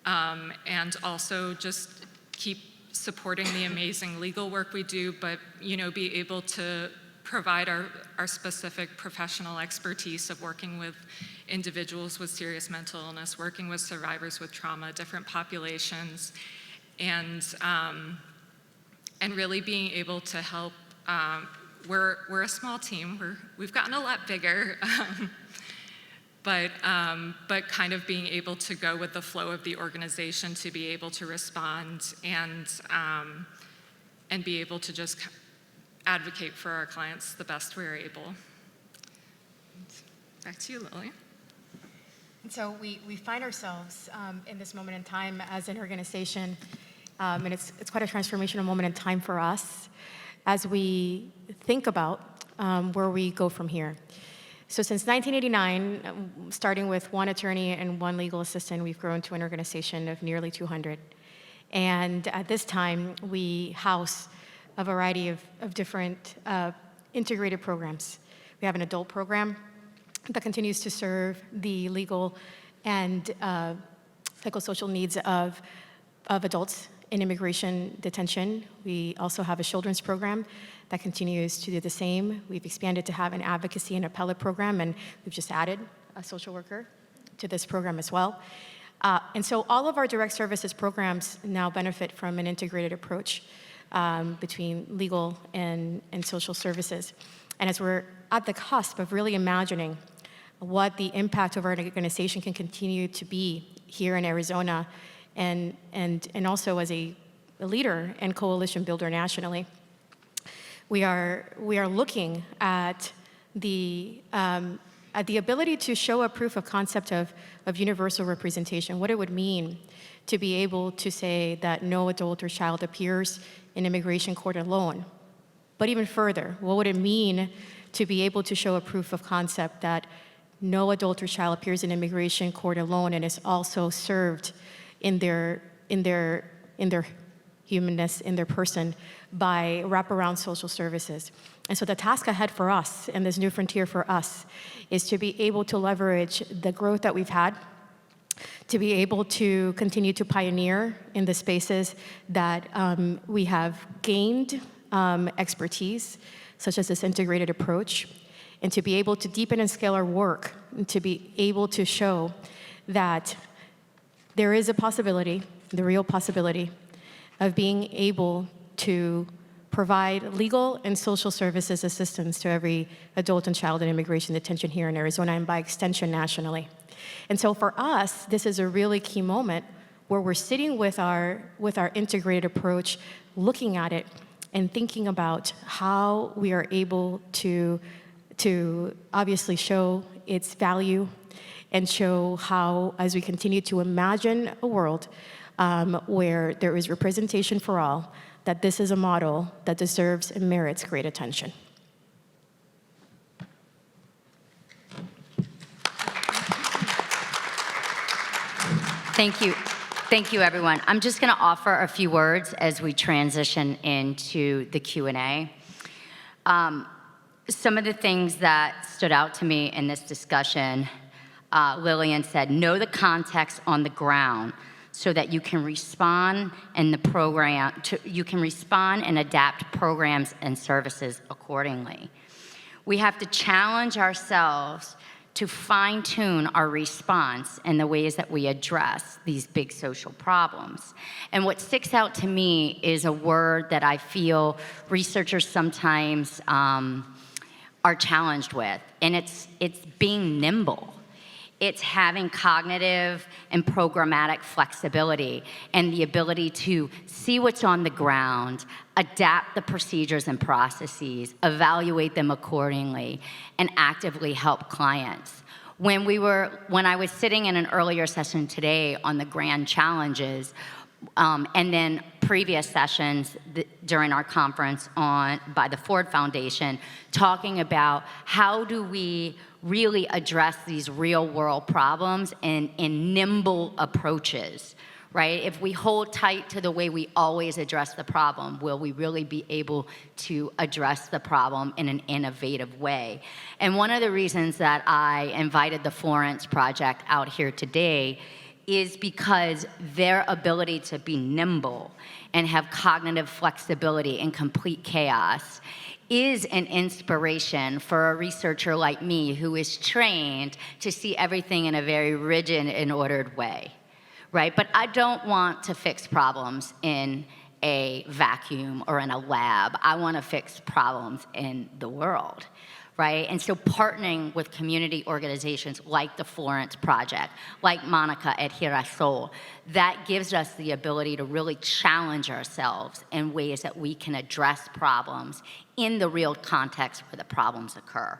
and also just keep supporting the amazing legal work we do, but be able to provide our specific professional expertise of working with individuals with serious mental illness, working with survivors with trauma, different populations, and really being able to help. We're a small team. We've gotten a lot bigger, but kind of being able to go with the flow of the organization to be able to respond and be able to just advocate for our clients the best we're able. Back to you, Lillian. And so we find ourselves in this moment in time as an organization, and it's quite a transformational moment in time for us as we think about where we go from here. So since 1989, starting with one attorney and one legal assistant, we've grown to an organization of nearly 200. And at this time, we house a variety of different integrated programs. We have an adult program that continues to serve the legal and psychosocial needs of adults in immigration detention. We also have a children's program that continues to do the same. We've expanded to have an advocacy and appellate program, and we've just added a social worker to this program as well. And so all of our direct services programs now benefit from an integrated approach between legal and social services. And as we're at the cusp of really imagining what the impact of our organization can continue to be here in Arizona, and also as a leader and coalition builder nationally, we are looking at the ability to show a proof of concept of universal representation, what it would mean to be able to say that no adult or child appears in immigration court alone. But even further, what would it mean to be able to show a proof of concept that no adult or child appears in immigration court alone and is also served in their humanness, in their person, by wraparound social services. And so the task ahead for us, and this new frontier for us, is to be able to leverage the growth that we've had, to be able to continue to pioneer in the spaces that we have gained expertise, such as this integrated approach, and to be able to deepen and scale our work, and to be able to show that there is a possibility, the real possibility, of being able to provide legal and social services assistance to every adult and child in immigration detention here in Arizona, and by extension nationally. And so for us, this is a really key moment where we're sitting with our integrated approach, looking at it and thinking about how we are able to obviously show its value and show how, as we continue to imagine a world where there is representation for all, that this is a model that deserves and merits great attention. Thank you. Thank you, everyone. I'm just going to offer a few words as we transition into the Q&A. Some of the things that stood out to me in this discussion, Lillian said, know the context on the ground so that you can respond and you can respond and adapt programs and services accordingly. We have to challenge ourselves to fine-tune our response and the ways that we address these big social problems. And what sticks out to me is a word that I feel researchers sometimes are challenged with, and it's being nimble. It's having cognitive and programmatic flexibility and the ability to see what's on the ground, adapt the procedures and processes, evaluate them accordingly, and actively help clients. When I was sitting in an earlier session today on the grand challenges, and then previous sessions during our conference by the Ford Foundation, talking about how do we really address these real world problems in nimble approaches, right? If we hold tight to the way we always address the problem, will we really be able to address the problem in an innovative way? And one of the reasons that I invited the Florence project out here today is because their ability to be nimble and have cognitive flexibility in complete chaos is an inspiration for a researcher like me who is trained to see everything in a very rigid and ordered way, right? But I don't want to fix problems in a vacuum or in a lab. I want to fix problems in the world, right? And so partnering with community organizations like the Florence Project, like Monica at Girasol, that gives us the ability to really challenge ourselves in ways that we can address problems in the real context where the problems occur.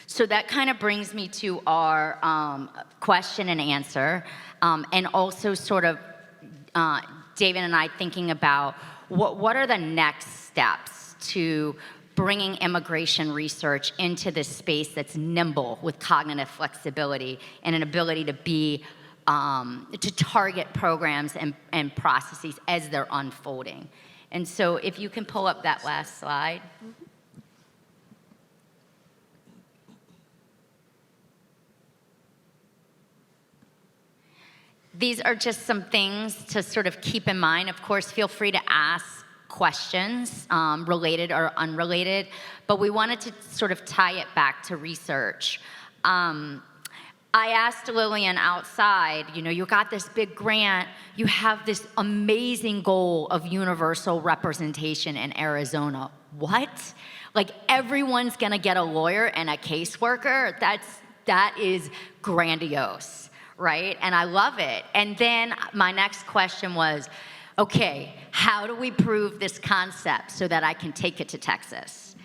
So that kind of brings me to our question and answer, and also sort of David and I thinking about what are the next steps to bringing immigration research into this space that's nimble with cognitive flexibility and an ability to be to target programs and processes as they're unfolding. And so if you can pull up that last slide. These are just some things to sort of keep in mind. Of course, feel free to ask questions, related or unrelated, but we wanted to sort of tie it back to research. I asked Lillian outside, you got this big grant, you have this amazing goal of universal representation in Arizona. What? Like everyone's gonna get a lawyer and a caseworker? That is grandiose, right? And I love it. And then my next question was, okay, how do we prove this concept so that I can take it to Texas?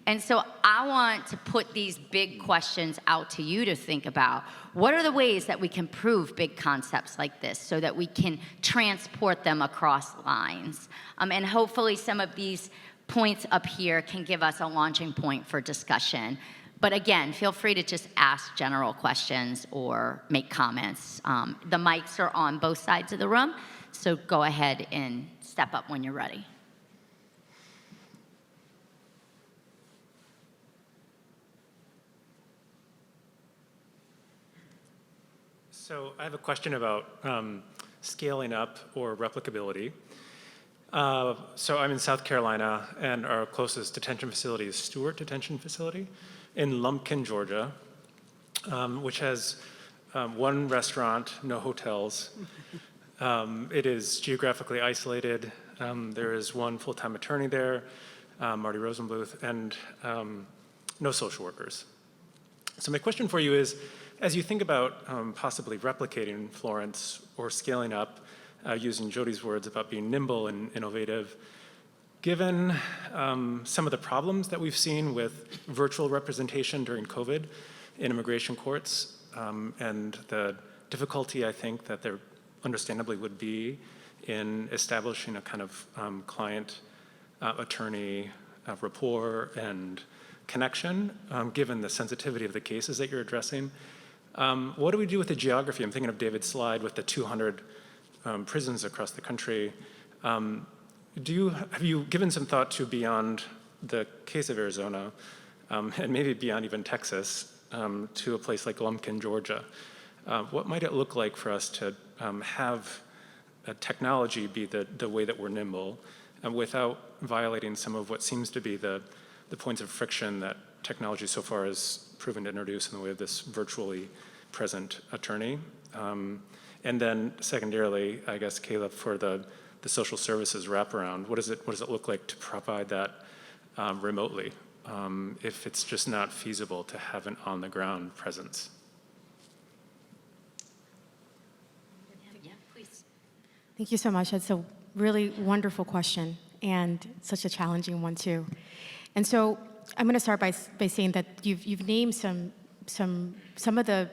And so I want to put these big questions out to you to think about. What are the ways that we can prove big concepts like this so that we can transport them across lines? And hopefully some of these points up here can give us a launching point for discussion. But again, feel free to just ask general questions or make comments. The mics are on both sides of the room, so go ahead and step up when you're ready. So I have a question about scaling up or replicability. So I'm in South Carolina, and our closest detention facility is Stewart Detention Facility in Lumpkin, Georgia, which has one restaurant, no hotels. It is geographically isolated. There is one full-time attorney there, Marty Rosenbluth, and no social workers. So my question for you is, as you think about possibly replicating Florence or scaling up, using Jodi's words about being nimble and innovative, given some of the problems that we've seen with virtual representation during COVID in immigration courts, and the difficulty I think that there understandably would be in establishing a kind of client-attorney rapport and connection, given the sensitivity of the cases that you're addressing. What do we do with the geography? I'm thinking of David's slide with the 200 prisons across the country. Have you given some thought to beyond the case of Arizona, and maybe beyond even Texas, to a place like Lumpkin, Georgia? What might it look like for us to have technology be the way that we're nimble, without violating some of what seems to be the points of friction that technology so far has proven to introduce in the way of this virtually present attorney? And then secondarily, I guess, Caleb, for the social services wraparound, what does it look like to provide that remotely, if it's just not feasible to have an on-the-ground presence? Yeah, please. Thank you so much. That's a really wonderful question, and such a challenging one too. And so I'm going to start by saying that you've named some of the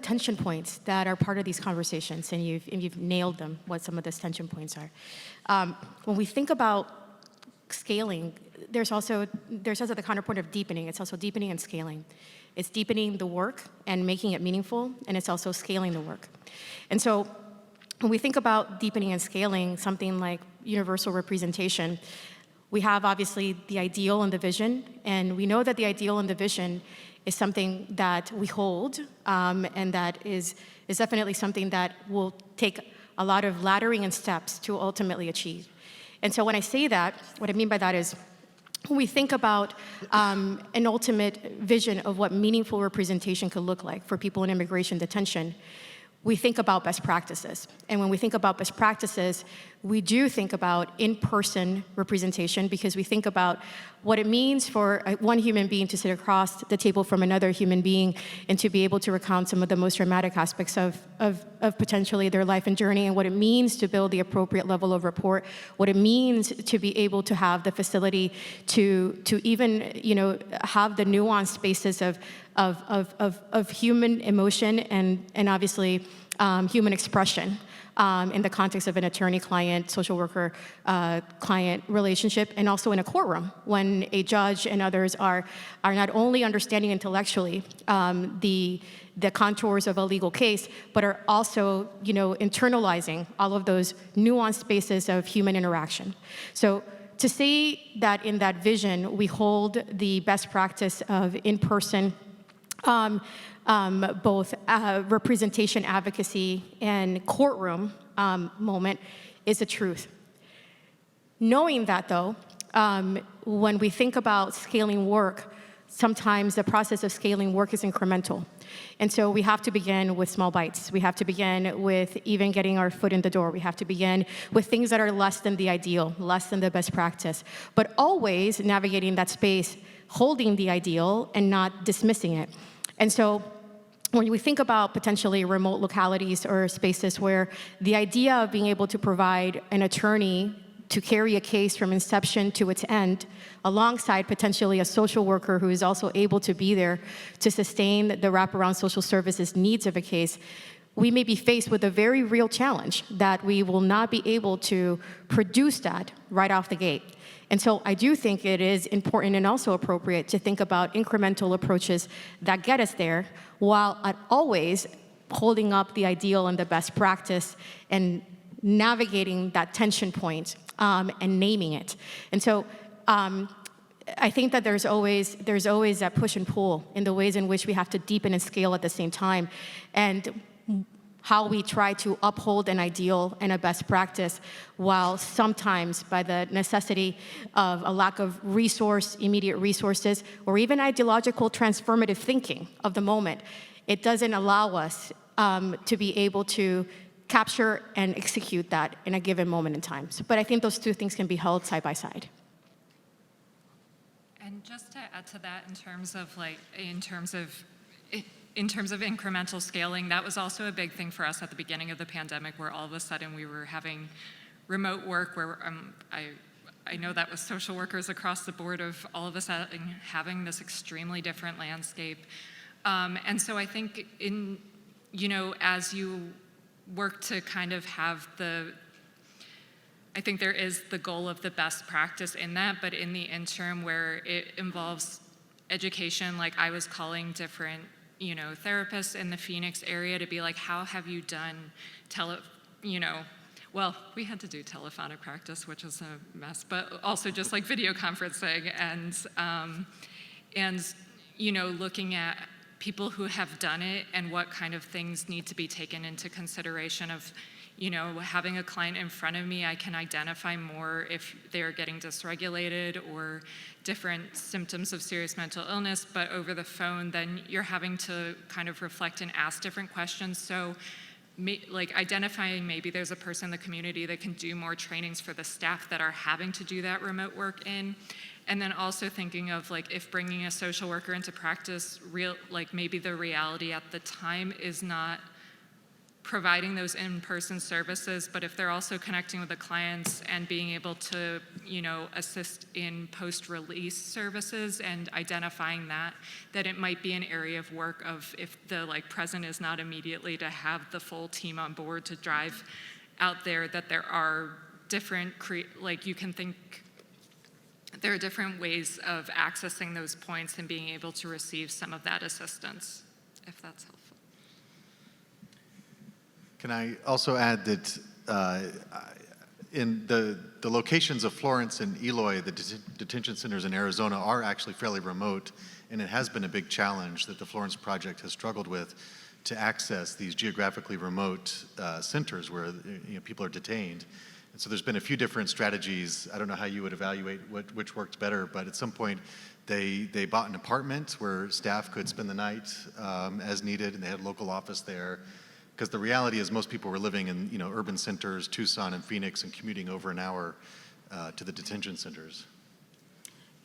tension points that are part of these conversations, and you've nailed them, what some of those tension points are. When we think about scaling, there's also the counterpoint of deepening. It's also deepening and scaling. It's deepening the work and making it meaningful, and it's also scaling the work. And so when we think about deepening and scaling something like universal representation, we have obviously the ideal and the vision, and we know that the ideal and the vision is something that we hold, and that is definitely something that will take a lot of laddering and steps to ultimately achieve. And so when I say that, what I mean by that is, when we think about an ultimate vision of what meaningful representation could look like for people in immigration detention, we think about best practices. And when we think about best practices, we do think about in-person representation, because we think about what it means for one human being to sit across the table from another human being and to be able to recount some of the most dramatic aspects of potentially their life and journey, and what it means to build the appropriate level of rapport, what it means to be able to have the facility to even have the nuanced spaces of human emotion and obviously human expression in the context of an attorney-client, social worker-client relationship, and also in a courtroom when a judge and others are not only understanding intellectually the contours of a legal case, but are also internalizing all of those nuanced spaces of human interaction. So to say that in that vision we hold the best practice of in-person both representation, advocacy, and courtroom moment is the truth. Knowing that, though, when we think about scaling work, sometimes the process of scaling work is incremental. And so we have to begin with small bites. We have to begin with even getting our foot in the door. We have to begin with things that are less than the ideal, less than the best practice, but always navigating that space, holding the ideal and not dismissing it. And so when we think about potentially remote localities or spaces where the idea of being able to provide an attorney to carry a case from inception to its end, alongside potentially a social worker who is also able to be there to sustain the wraparound social services needs of a case, we may be faced with a very real challenge that we will not be able to produce that right off the gate. And so I do think it is important and also appropriate to think about incremental approaches that get us there, while always holding up the ideal and the best practice and navigating that tension point and naming it. And so I think that there's always that push and pull in the ways in which we have to deepen and scale at the same time, and how we try to uphold an ideal and a best practice, while sometimes by the necessity of a lack of immediate resources, or even ideological transformative thinking of the moment, it doesn't allow us to be able to capture and execute that in a given moment in time. But I think those two things can be held side by side. And just to add to that, in terms of incremental scaling, that was also a big thing for us at the beginning of the pandemic, where all of a sudden we were having remote work, where I know that was social workers across the board of all of us having this extremely different landscape. And so I think as you work to kind of have I think there is the goal of the best practice in that, but in the interim where it involves education, like I was calling different therapists in the Phoenix area to be like, how have you done well, we had to do telephonic practice, which is a mess, but also just like video conferencing and looking at people who have done it and what kind of things need to be taken into consideration of, having a client in front of me, I can identify more if they're getting dysregulated or different symptoms of serious mental illness, but over the phone, then you're having to kind of reflect and ask different questions. So like identifying maybe there's a person in the community that can do more trainings for the staff that are having to do that remote work in. And then also thinking of like if bringing a social worker into practice, maybe the reality at the time is not providing those in-person services, but if they're also connecting with the clients and being able to, assist in post-release services and identifying that it might be an area of work of if the present is not immediately to have the full team on board to drive out there, that there are different, you can think there are different ways of accessing those points and being able to receive some of that assistance, if that's helpful. Can I also add that in the locations of Florence and Eloy, the detention centers in Arizona are actually fairly remote, and it has been a big challenge that the Florence Project has struggled with to access these geographically remote centers where people are detained. And so there's been a few different strategies. I don't know how you would evaluate which worked better, but at some point they bought an apartment where staff could spend the night as needed, and they had a local office there. Because the reality is most people were living in urban centers, Tucson and Phoenix, and commuting over an hour to the detention centers.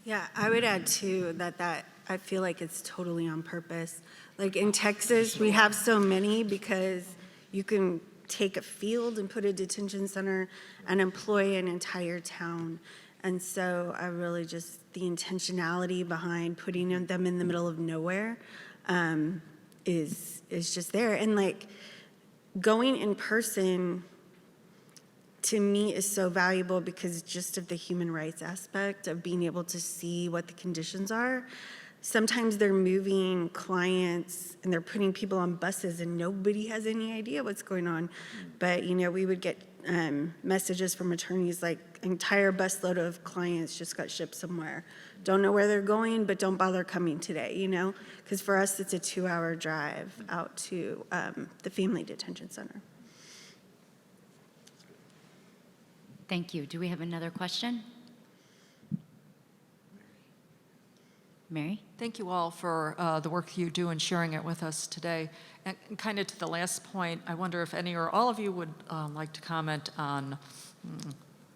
Yeah, I would add too that I feel like it's totally on purpose. Like in Texas, we have so many because you can take a field and put a detention center and employ an entire town. And so I really just, the intentionality behind putting them in the middle of nowhere is just there. And going in person to me is so valuable because just of the human rights aspect of being able to see what the conditions are. Sometimes they're moving clients and they're putting people on buses and nobody has any idea what's going on. But, we would get messages from attorneys like entire busload of clients just got shipped somewhere. Don't know where they're going, but don't bother coming today, because for us it's a 2-hour drive out to the family detention center. Thank you. Do we have another question? Mary? Thank you all for the work you do and sharing it with us today. And kind of to the last point, I wonder if any or all of you would like to comment on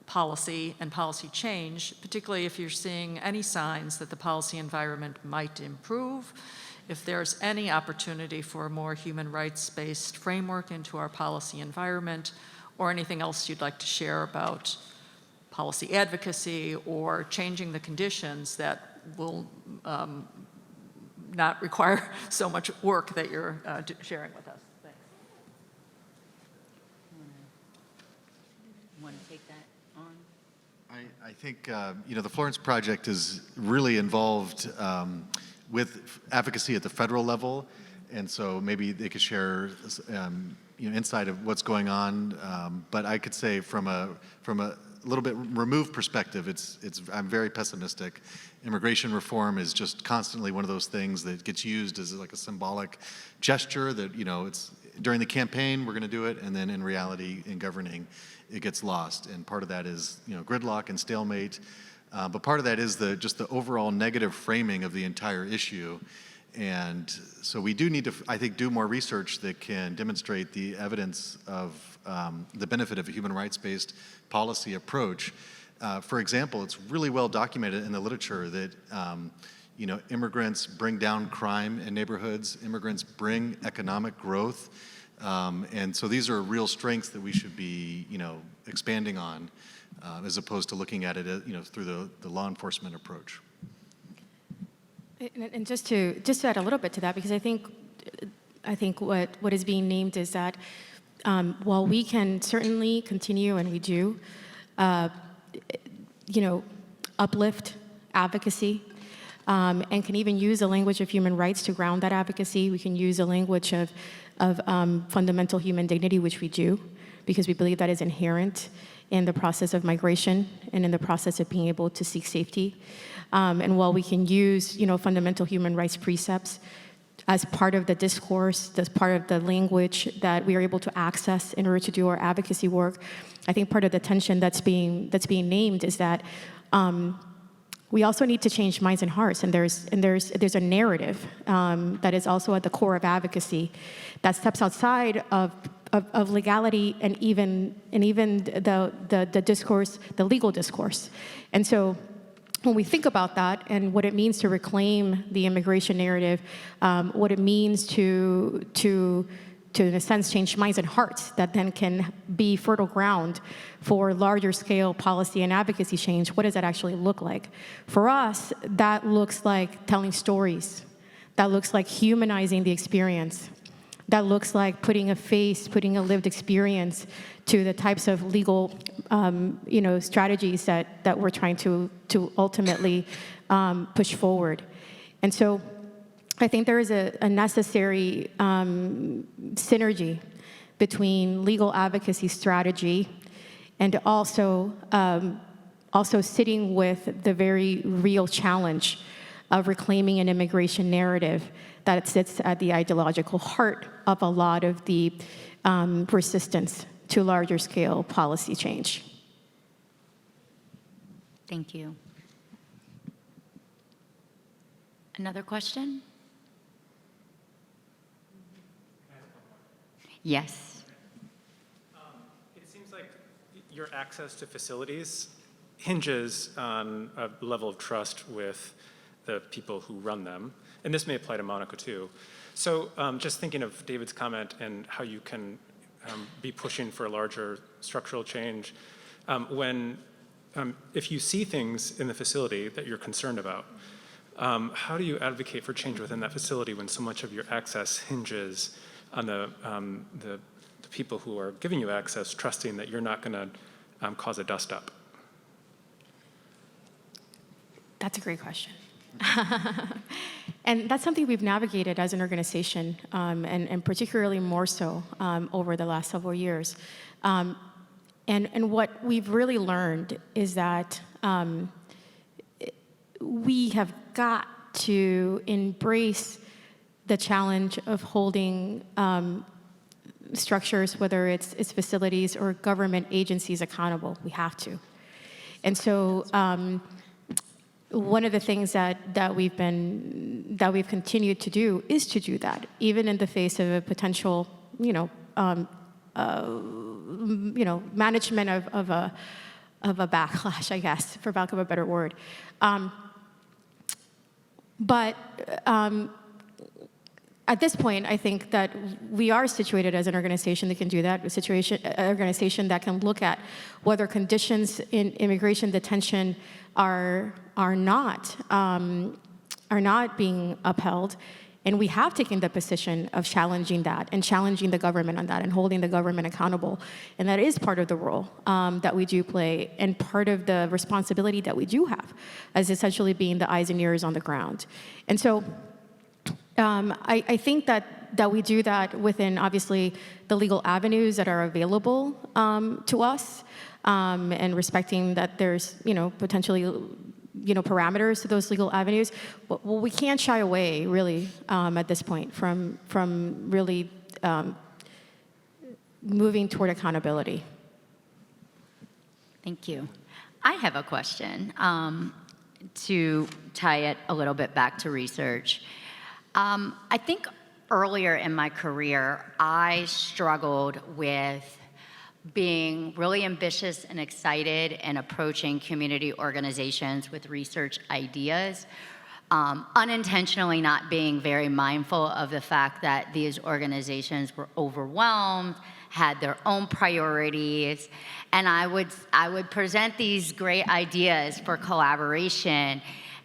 policy and policy change, particularly if you're seeing any signs that the policy environment might improve, if there's any opportunity for a more human rights-based framework into our policy environment, or anything else you'd like to share about policy advocacy or changing the conditions that will not require so much work that you're sharing with us. Thanks. to take that on? I think, the Florence Project is really involved with advocacy at the federal level, and so maybe they could share, insight of what's going on. But I could say from a little bit removed perspective, I'm very pessimistic. Immigration reform is just constantly one of those things that gets used as like a symbolic gesture that, it's during the campaign, we're going to do it, and then in reality, in governing, it gets lost. And part of that is, gridlock and stalemate. But part of that is just the overall negative framing of the entire issue. And so we do need to, I think, do more research that can demonstrate the evidence of the benefit of a human rights-based policy approach. For example, it's really well documented in the literature that immigrants bring down crime in neighborhoods, immigrants bring economic growth, and so these are real strengths that we should be expanding on, as opposed to looking at it through the law enforcement approach. And just to add a little bit to that, because I think what is being named is that while we can certainly continue, and we do, uplift advocacy, and can even use the language of human rights to ground that advocacy. We can use the language of fundamental human dignity, which we do, because we believe that is inherent in the process of migration and in the process of being able to seek safety. And while we can use, fundamental human rights precepts as part of the discourse, as part of the language that we are able to access in order to do our advocacy work, I think part of the tension that's being named is that we also need to change minds and hearts, and there's a narrative that is also at the core of advocacy that steps outside of legality and even the discourse, the legal discourse. And so when we think about that and what it means to reclaim the immigration narrative, what it means to in a sense change minds and hearts that then can be fertile ground for larger scale policy and advocacy change, what does that actually look like? For us, that looks like telling stories. That looks like humanizing the experience. That looks like putting a face, putting a lived experience to the types of legal, strategies that we're trying to ultimately push forward. And so I think there is a necessary synergy between legal advocacy strategy and also sitting with the very real challenge of reclaiming an immigration narrative that sits at the ideological heart of a lot of the resistance to larger scale policy change. Thank you. Another question? Yes. It seems like your access to facilities hinges on a level of trust with the people who run them. And this may apply to Monica too. So just thinking of David's comment and how you can be pushing for a larger structural change, if you see things in the facility that you're concerned about, how do you advocate for change within that facility when so much of your access hinges on the people who are giving you access trusting that you're not going to cause a dust-up? That's a great question. And that's something we've navigated as an organization, and particularly more so over the last several years. And what we've really learned is that we have got to embrace the challenge of holding structures, whether it's facilities or government agencies, accountable. We have to. And so one of the things that we've continued to do is to do that, even in the face of a potential, management of a backlash, I guess, for lack of a better word. But at this point, I think that we are situated as an organization that can do that, an organization that can look at whether conditions in immigration detention are not being upheld, And we have taken the position of challenging that and challenging the government on that and holding the government accountable. And that is part of the role that we do play and part of the responsibility that we do have as essentially being the eyes and ears on the ground. And so I think that we do that within, obviously, the legal avenues that are available to us, and respecting that there's, potentially, parameters to those legal avenues. But we can't shy away, really, at this point, from really moving toward accountability. Thank you. I have a question to tie it a little bit back to research. I think earlier in my career, I struggled with being really ambitious and excited and approaching community organizations with research ideas, unintentionally not being very mindful of the fact that these organizations were overwhelmed, had their own priorities, and I would present these great ideas for collaboration,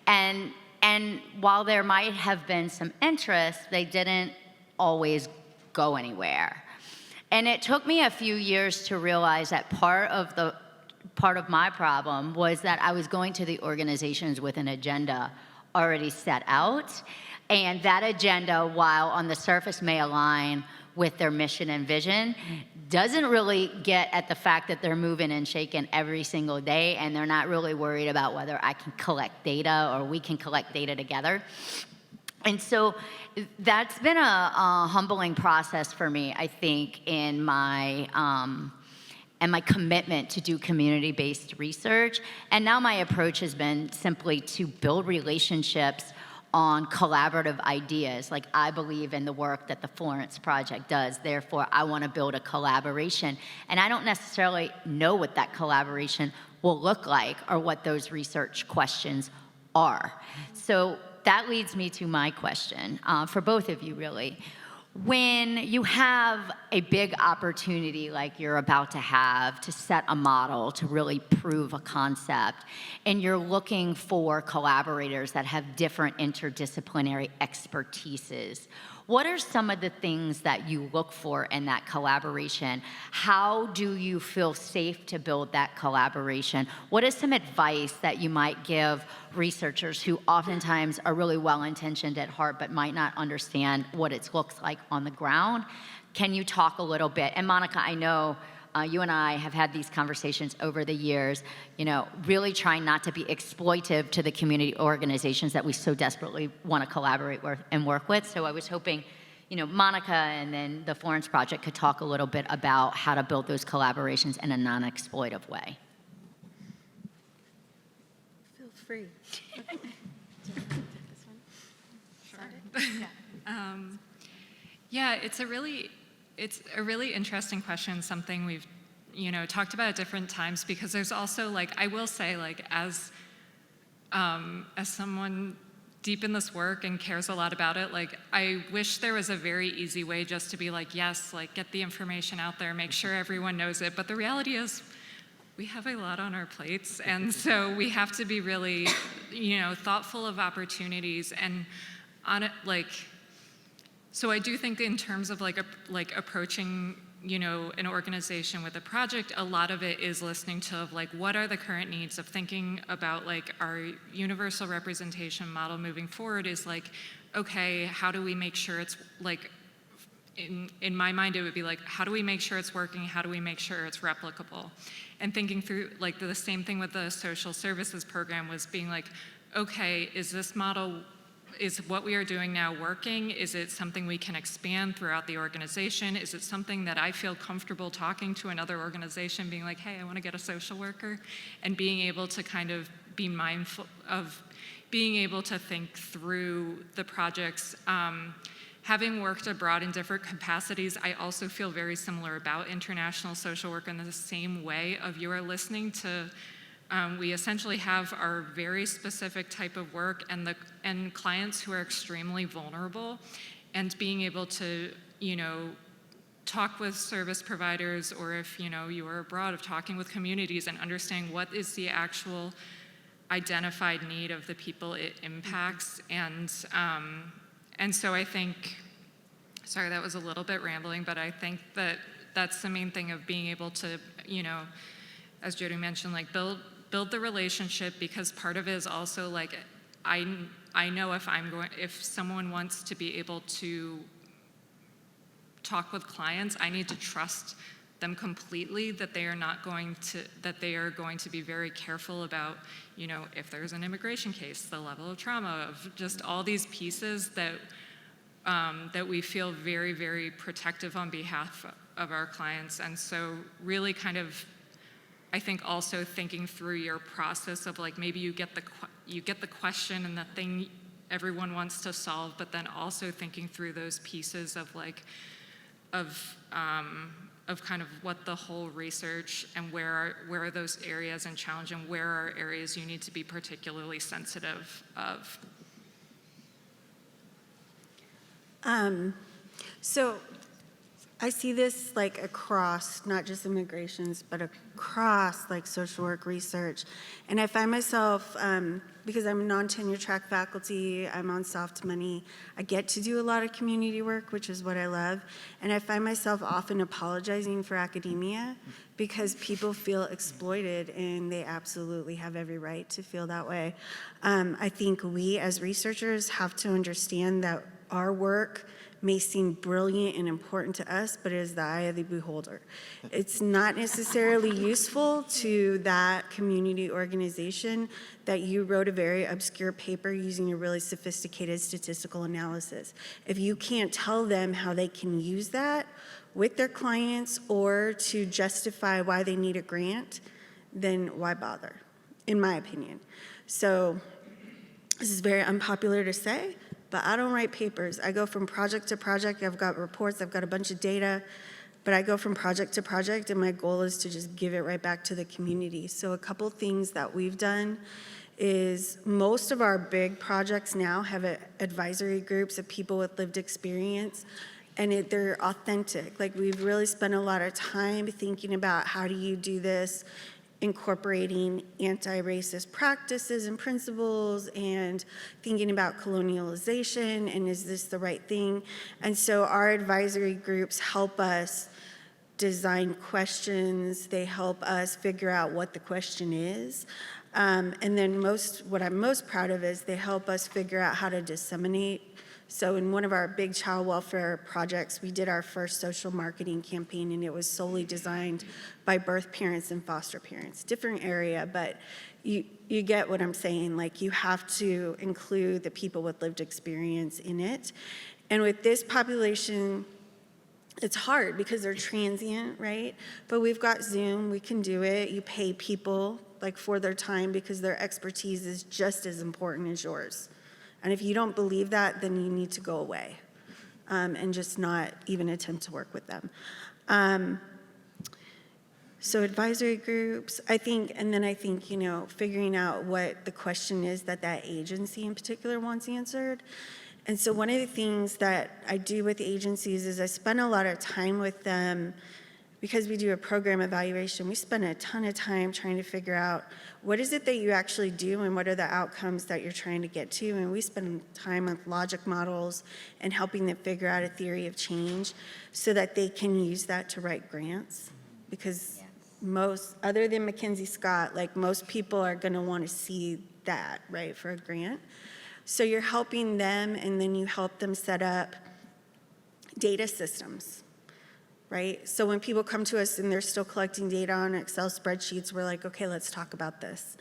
and while there might have been some interest, they didn't always go anywhere. And it took me a few years to realize that part of my problem was that I was going to the organizations with an agenda already set out, and that agenda, while on the surface may align with their mission and vision, doesn't really get at the fact that they're moving and shaking every single day, and they're not really worried about whether I can collect data or we can collect data together. And so that's been a humbling process for me, I think, in my commitment to do community-based research. And now my approach has been simply to build relationships on collaborative ideas. Like, I believe in the work that the Florence Project does, therefore I want to build a collaboration. And I don't necessarily know what that collaboration will look like or what those research questions are. So that leads me to my question, for both of you, really. When you have a big opportunity like you're about to have to set a model, to really prove a concept, and you're looking for collaborators that have different interdisciplinary expertises, what are some of the things that you look for in that collaboration? How do you feel safe to build that collaboration? What is some advice that you might give researchers who oftentimes are really well-intentioned at heart but might not understand what it looks like on the ground? Can you talk a little bit? And Monica, I know you and I have had these conversations over the years, really trying not to be exploitive to the community organizations that we so desperately want to collaborate with and work with. So I was hoping, Monica and then the Florence Project could talk a little bit about how to build those collaborations in a non-exploitive way. Feel free. Yeah, it's a really interesting question, something we've, talked about at different times, because there's also, I will say, as someone deep in this work and cares a lot about it, I wish there was a very easy way just to be yes, get the information out there, make sure everyone knows it. But the reality is, we have a lot on our plates, and so we have to be really, thoughtful of opportunities and on it, So I do think in terms of approaching, an organization with a project, a lot of it is listening to what are the current needs, of thinking about our universal representation model moving forward is okay, how do we make sure it's in my mind it would be how do we make sure it's working, how do we make sure it's replicable? And thinking through the same thing with the social services program was being okay, is this model, is what we are doing now working? Is it something we can expand throughout the organization? Is it something that I feel comfortable talking to another organization, being hey, I want to get a social worker, and being able to kind of be mindful of being able to think through the projects. Having worked abroad in different capacities, I also feel very similar about international social work in the same way of you are listening to we essentially have our very specific type of work and clients who are extremely vulnerable, and being able to, talk with service providers, or if, you are abroad, of talking with communities and understanding what is the actual identified need of the people it impacts, and And so I think, sorry, that was a little bit rambling, but I think that that's the main thing of being able to, you know, as Jodi mentioned, like build the relationship, because part of it is also like, I know if someone wants to be able to talk with clients, I need to trust them completely that they are going to be very careful about, you know, if there's an immigration case, the level of trauma, of just all these pieces that that we feel very, very protective on behalf of our clients. And so really kind of, I think also thinking through your process of like, maybe you get the question and the thing everyone wants to solve, but then also thinking through those pieces of like, of kind of what the whole research and where are those areas and challenge, and where are areas you need to be particularly sensitive of. So I see this like across, not just immigrations, but across like social work research. And I find myself, because I'm non-tenure track faculty, I'm on soft money, I get to do a lot of community work, which is what I love. And I find myself often apologizing for academia because people feel exploited, and they absolutely have every right to feel that way. I think we as researchers have to understand that our work may seem brilliant and important to us, but it is the eye of the beholder. It's not necessarily useful to that community organization that you wrote a very obscure paper using a really sophisticated statistical analysis. If you can't tell them how they can use that with their clients or to justify why they need a grant, then why bother, in my opinion. So this is very unpopular to say, but I don't write papers. I go from project to project. I've got reports, I've got a bunch of data, but I go from project to project, and my goal is to just give it right back to the community. So a couple things that we've done is most of our big projects now have advisory groups of people with lived experience, and they're authentic. Like, we've really spent a lot of time thinking about how do you do this, incorporating anti-racist practices and principles, and thinking about colonialization, and is this the right thing? And so our advisory groups help us design questions. They help us figure out what the question is. And then what I'm most proud of is they help us figure out how to disseminate. So in one of our big child welfare projects, we did our first social marketing campaign, and it was solely designed by birth parents and foster parents. Different area, but you get what I'm saying. Like, you have to include the people with lived experience in it. And with this population, it's hard because they're transient, right? But we've got Zoom, we can do it. You pay people like for their time because their expertise is just as important as yours. And if you don't believe that, then you need to go away and just not even attempt to work with them. So advisory groups, I think, you know, figuring out what the question is that agency in particular wants answered. And so one of the things that I do with agencies is I spend a lot of time with them. Because we do a program evaluation, we spend a ton of time trying to figure out what is it that you actually do and what are the outcomes that you're trying to get to. And we spend time with logic models and helping them figure out a theory of change so that they can use that to write grants. Because most, other than Mackenzie Scott, like, most people are gonna wanna see that, right, for a grant. So you're helping them, and then you help them set up data systems. Right? So when people come to us and they're still collecting data on Excel spreadsheets, we're like, okay, let's talk about this.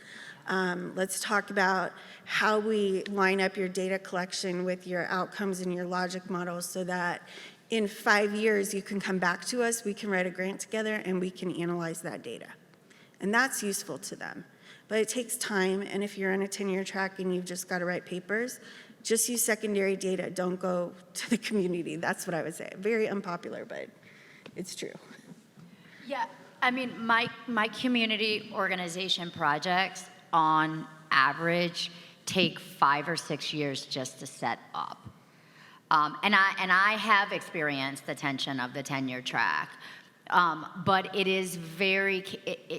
Let's talk about how we line up your data collection with your outcomes and your logic models so that in 5 years you can come back to us, we can write a grant together, and we can analyze that data. And that's useful to them. But it takes time, and if you're on a tenure track and you've just got to write papers, just use secondary data. Don't go to the community. That's what I would say. Very unpopular, but it's true. Yeah, I mean, my community organization projects on average take 5 or 6 years just to set up. And I have experienced the tension of the tenure track, but it is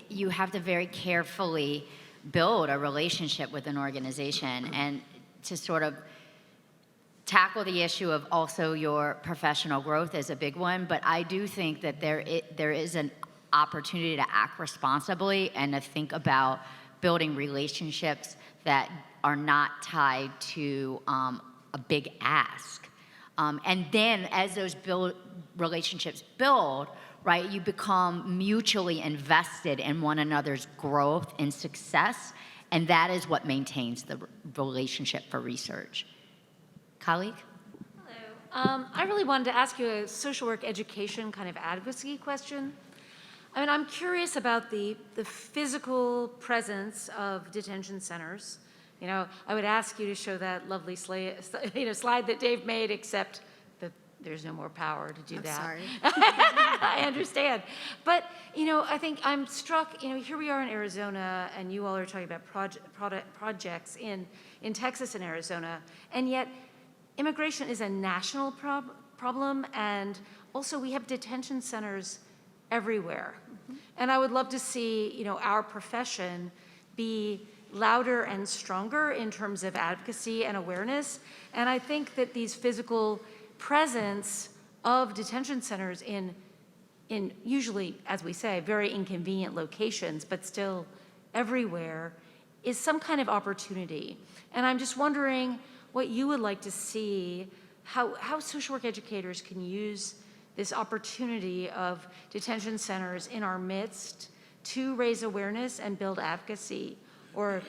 you have to very carefully build a relationship with an organization and to tackle the issue of also your professional growth is a big one, but I do think that there is an opportunity to act responsibly and to think about building relationships that are not tied to a big ask. And then as those relationships build, right, you become mutually invested in one another's growth and success, and that is what maintains the relationship for research. Colleague? Hello. I really wanted to ask you a social work education kind of advocacy question. I mean, I'm curious about the physical presence of detention centers. You know, I would ask you to show that lovely slide that Dave made, except that there's no more power to do that. Sorry. I understand. But, you know, I think I'm struck, you know, here we are in Arizona, and you all are talking about projects in Texas and Arizona, and yet immigration is a national problem, and also we have detention centers everywhere. Mm-hmm. And I would love to see, you know, our profession be louder and stronger in terms of advocacy and awareness. And I think that these physical presence of detention centers in usually, as we say, very inconvenient locations, but still everywhere, is some kind of opportunity. And I'm just wondering what you would like to see, how social work educators can use this opportunity of detention centers in our midst to raise awareness and build advocacy, or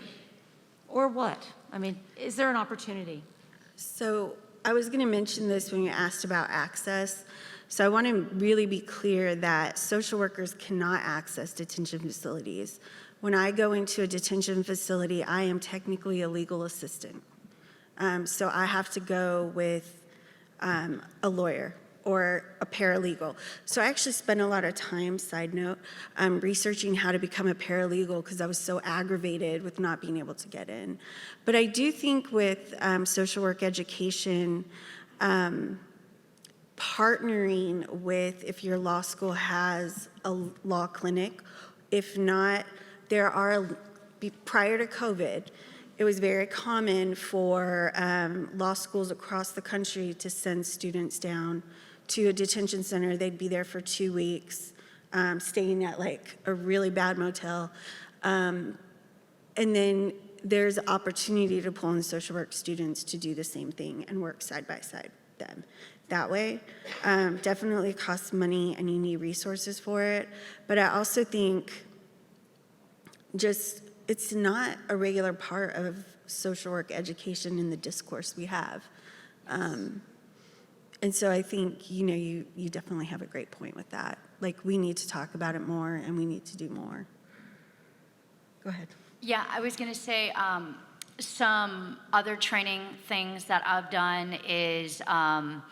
what? I mean, is there an opportunity? So I was going to mention this when you asked about access. So I want to really be clear that social workers cannot access detention facilities. When I go into a detention facility, I am technically a legal assistant. So I have to go with a lawyer or a paralegal. So I actually spent a lot of time, side note, researching how to become a paralegal because I was so aggravated with not being able to get in. But I do think with social work education, partnering with, if your law school has a law clinic, if not, there are, prior to COVID, it was very common for law schools across the country to send students down to a detention center. They'd be there for 2 weeks, staying at like a really bad motel. And then there's opportunity to pull in social work students to do the same thing and work side by side with them. That way, definitely costs money and you need resources for it. But I also think it's not a regular part of social work education in the discourse we have. And so I think, you know, you definitely have a great point with that. Like, we need to talk about it more and we need to do more. Go ahead. Yeah, I was going to say some other training things that I've done is, I'm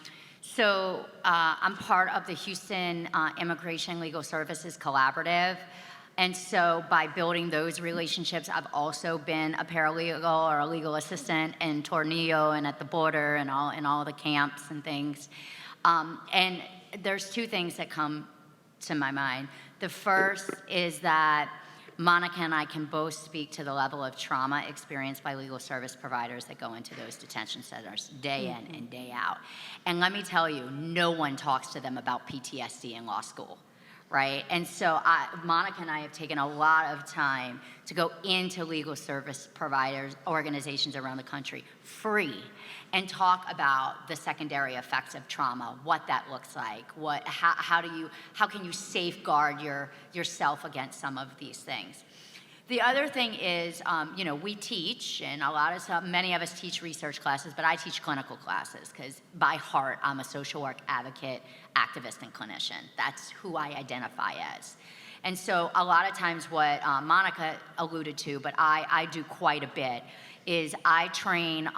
part of the Houston Immigration Legal Services Collaborative. And so by building those relationships, I've also been a paralegal or a legal assistant in Tornillo and at the border and all the camps and things. And there's two things that come to my mind. The first is that Monica and I can both speak to the level of trauma experienced by legal service providers that go into those detention centers day in and day out. And let me tell you, no one talks to them about PTSD in law school, right? And so Monica and I have taken a lot of time to go into legal service providers, organizations around the country, free, and talk about the secondary effects of trauma, what that looks like, how can you safeguard yourself against some of these things. The other thing is, we teach, and many of us teach research classes, but I teach clinical classes because by heart, I'm a social work advocate, activist, and clinician. That's who I identify as. And so a lot of times what Monica alluded to, but I do quite a bit, is I train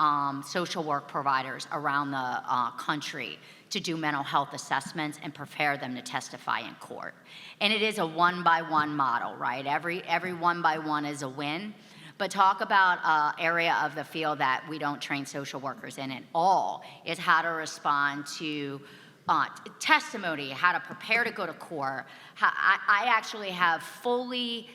social work providers around the country to do mental health assessments and prepare them to testify in court. And it is a one-by-one model, right? Every one-by-one is a win. But talk about an area of the field that we don't train social workers in at all is how to respond to testimony, how to prepare to go to court. I actually have fully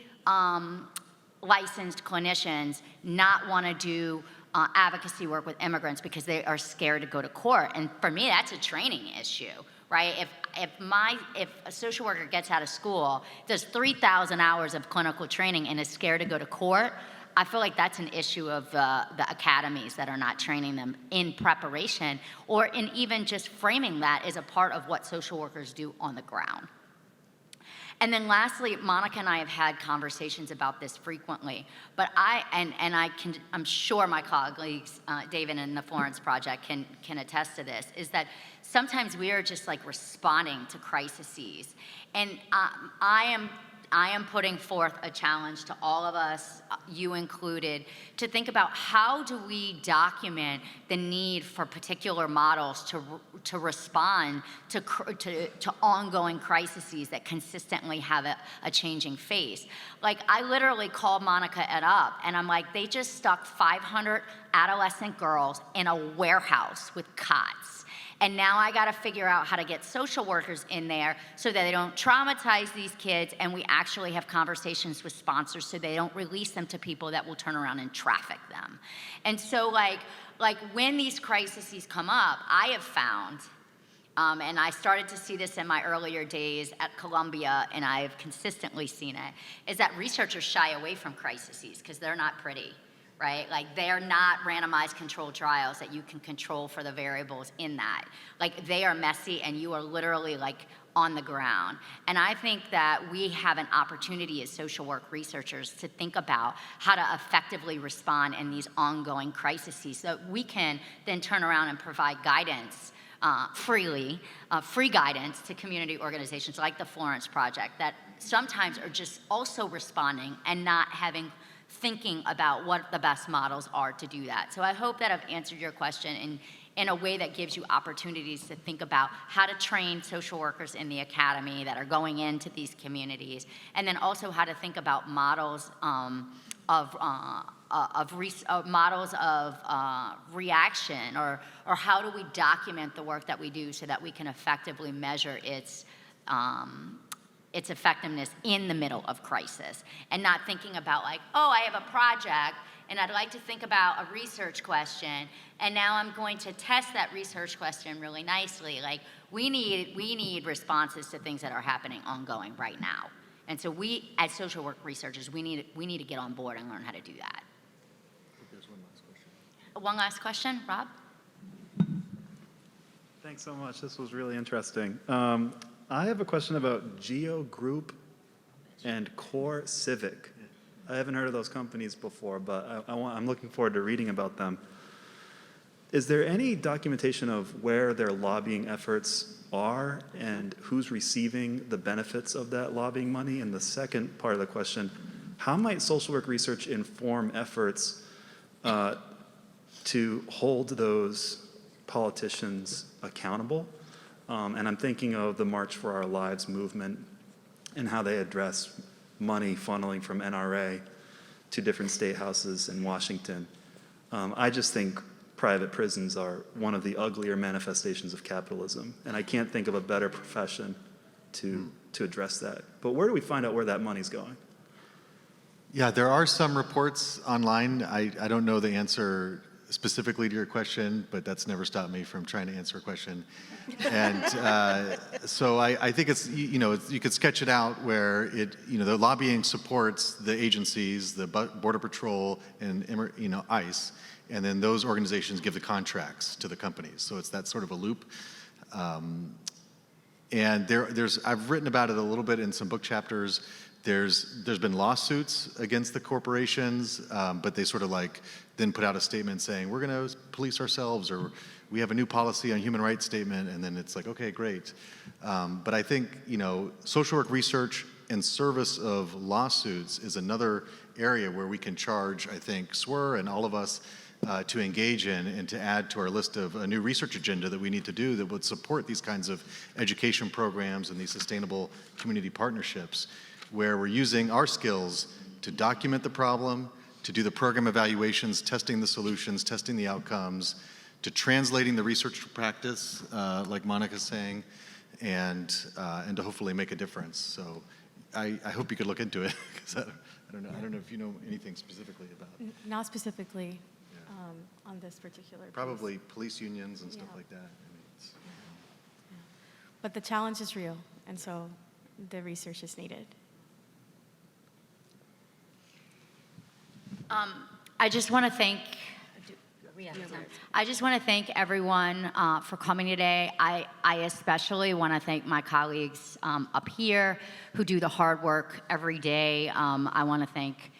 licensed clinicians not want to do advocacy work with immigrants because they are scared to go to court. And for me, that's a training issue, right? If a social worker gets out of school, does 3,000 hours of clinical training and is scared to go to court, I feel like that's an issue of the academies that are not training them in preparation, or in even just framing that as a part of what social workers do on the ground. And then lastly, Monica and I have had conversations about this frequently, but I'm sure my colleagues, David and the Florence Project can attest to this, is that sometimes we are just like responding to crises. And I am putting forth a challenge to all of us, you included, to think about how do we document the need for particular models to respond to ongoing crises that consistently have a changing face. Like, I literally called Monica up, and I'm like, they just stuck 500 adolescent girls in a warehouse with cots. And now I got to figure out how to get social workers in there so that they don't traumatize these kids, and we actually have conversations with sponsors so they don't release them to people that will turn around and traffic them. And so like when these crises come up, I have found, and I started to see this in my earlier days at Columbia, and I've consistently seen it, is that researchers shy away from crises because they're not pretty. Right? Like, they're not randomized controlled trials that you can control for the variables in that. Like, they are messy, and you are literally like on the ground. And I think that we have an opportunity as social work researchers to think about how to effectively respond in these ongoing crises so that we can then turn around and provide guidance free guidance to community organizations like the Florence Project that sometimes are just also responding and not thinking about what the best models are to do that. So I hope that I've answered your question in a way that gives you opportunities to think about how to train social workers in the academy that are going into these communities, and then also how to think about models of reaction, or how do we document the work that we do so that we can effectively measure its effectiveness in the middle of crisis, and not thinking about like, oh, I have a project and I'd like to think about a research question, and now I'm going to test that research question really nicely. Like, we need responses to things that are happening ongoing right now. And so we, as social work researchers, we need to get on board and learn how to do that. There's one last question. One last question, Rob? Thanks so much. This was really interesting. I have a question about Geo Group and Core Civic. I haven't heard of those companies before, but I'm looking forward to reading about them. Is there any documentation of where their lobbying efforts are and who's receiving the benefits of that lobbying money? And the second part of the question, how might social work research inform efforts to hold those politicians accountable? And I'm thinking of the March for Our Lives movement and how they address money funneling from NRA to different state houses in Washington. I just think private prisons are one of the uglier manifestations of capitalism, and I can't think of a better profession to address that. But where do we find out where that money's going? Yeah, there are some reports online. I don't know the answer specifically to your question, but that's never stopped me from trying to answer a question. And so I think it's, you could sketch it out where the lobbying supports the agencies, the Border Patrol and, ICE, and then those organizations give the contracts to the companies. So it's that sort of a loop. And I've written about it a little bit in some book chapters. There's been lawsuits against the corporations, but they sort of then put out a statement saying, we're going to police ourselves, or we have a new policy on human rights statement, and then it's like, okay, great. But I think, social work research in service of lawsuits is another area where we can charge, I think, SWR and all of us to engage in and to add to our list of a new research agenda that we need to do that would support these kinds of education programs and these sustainable community partnerships, where we're using our skills to document the problem, to do the program evaluations, testing the solutions, testing the outcomes, to translating the research to practice, like Monica's saying, and to hopefully make a difference. So I hope you could look into it, because I don't know if you know anything specifically about it. Not specifically. Yeah. on this particular piece. Probably police unions and stuff Yeah. like that. I mean, it's- But the challenge is real, and so the research is needed. I just want to thank. I just want to thank everyone for coming today. I especially want to thank my colleagues up here who do the hard work every day. I want to thank,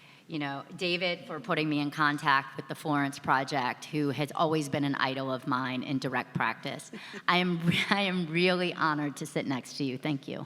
David for putting me in contact with the Florence Project, who has always been an idol of mine in direct practice. I am really honored to sit next to you. Thank you.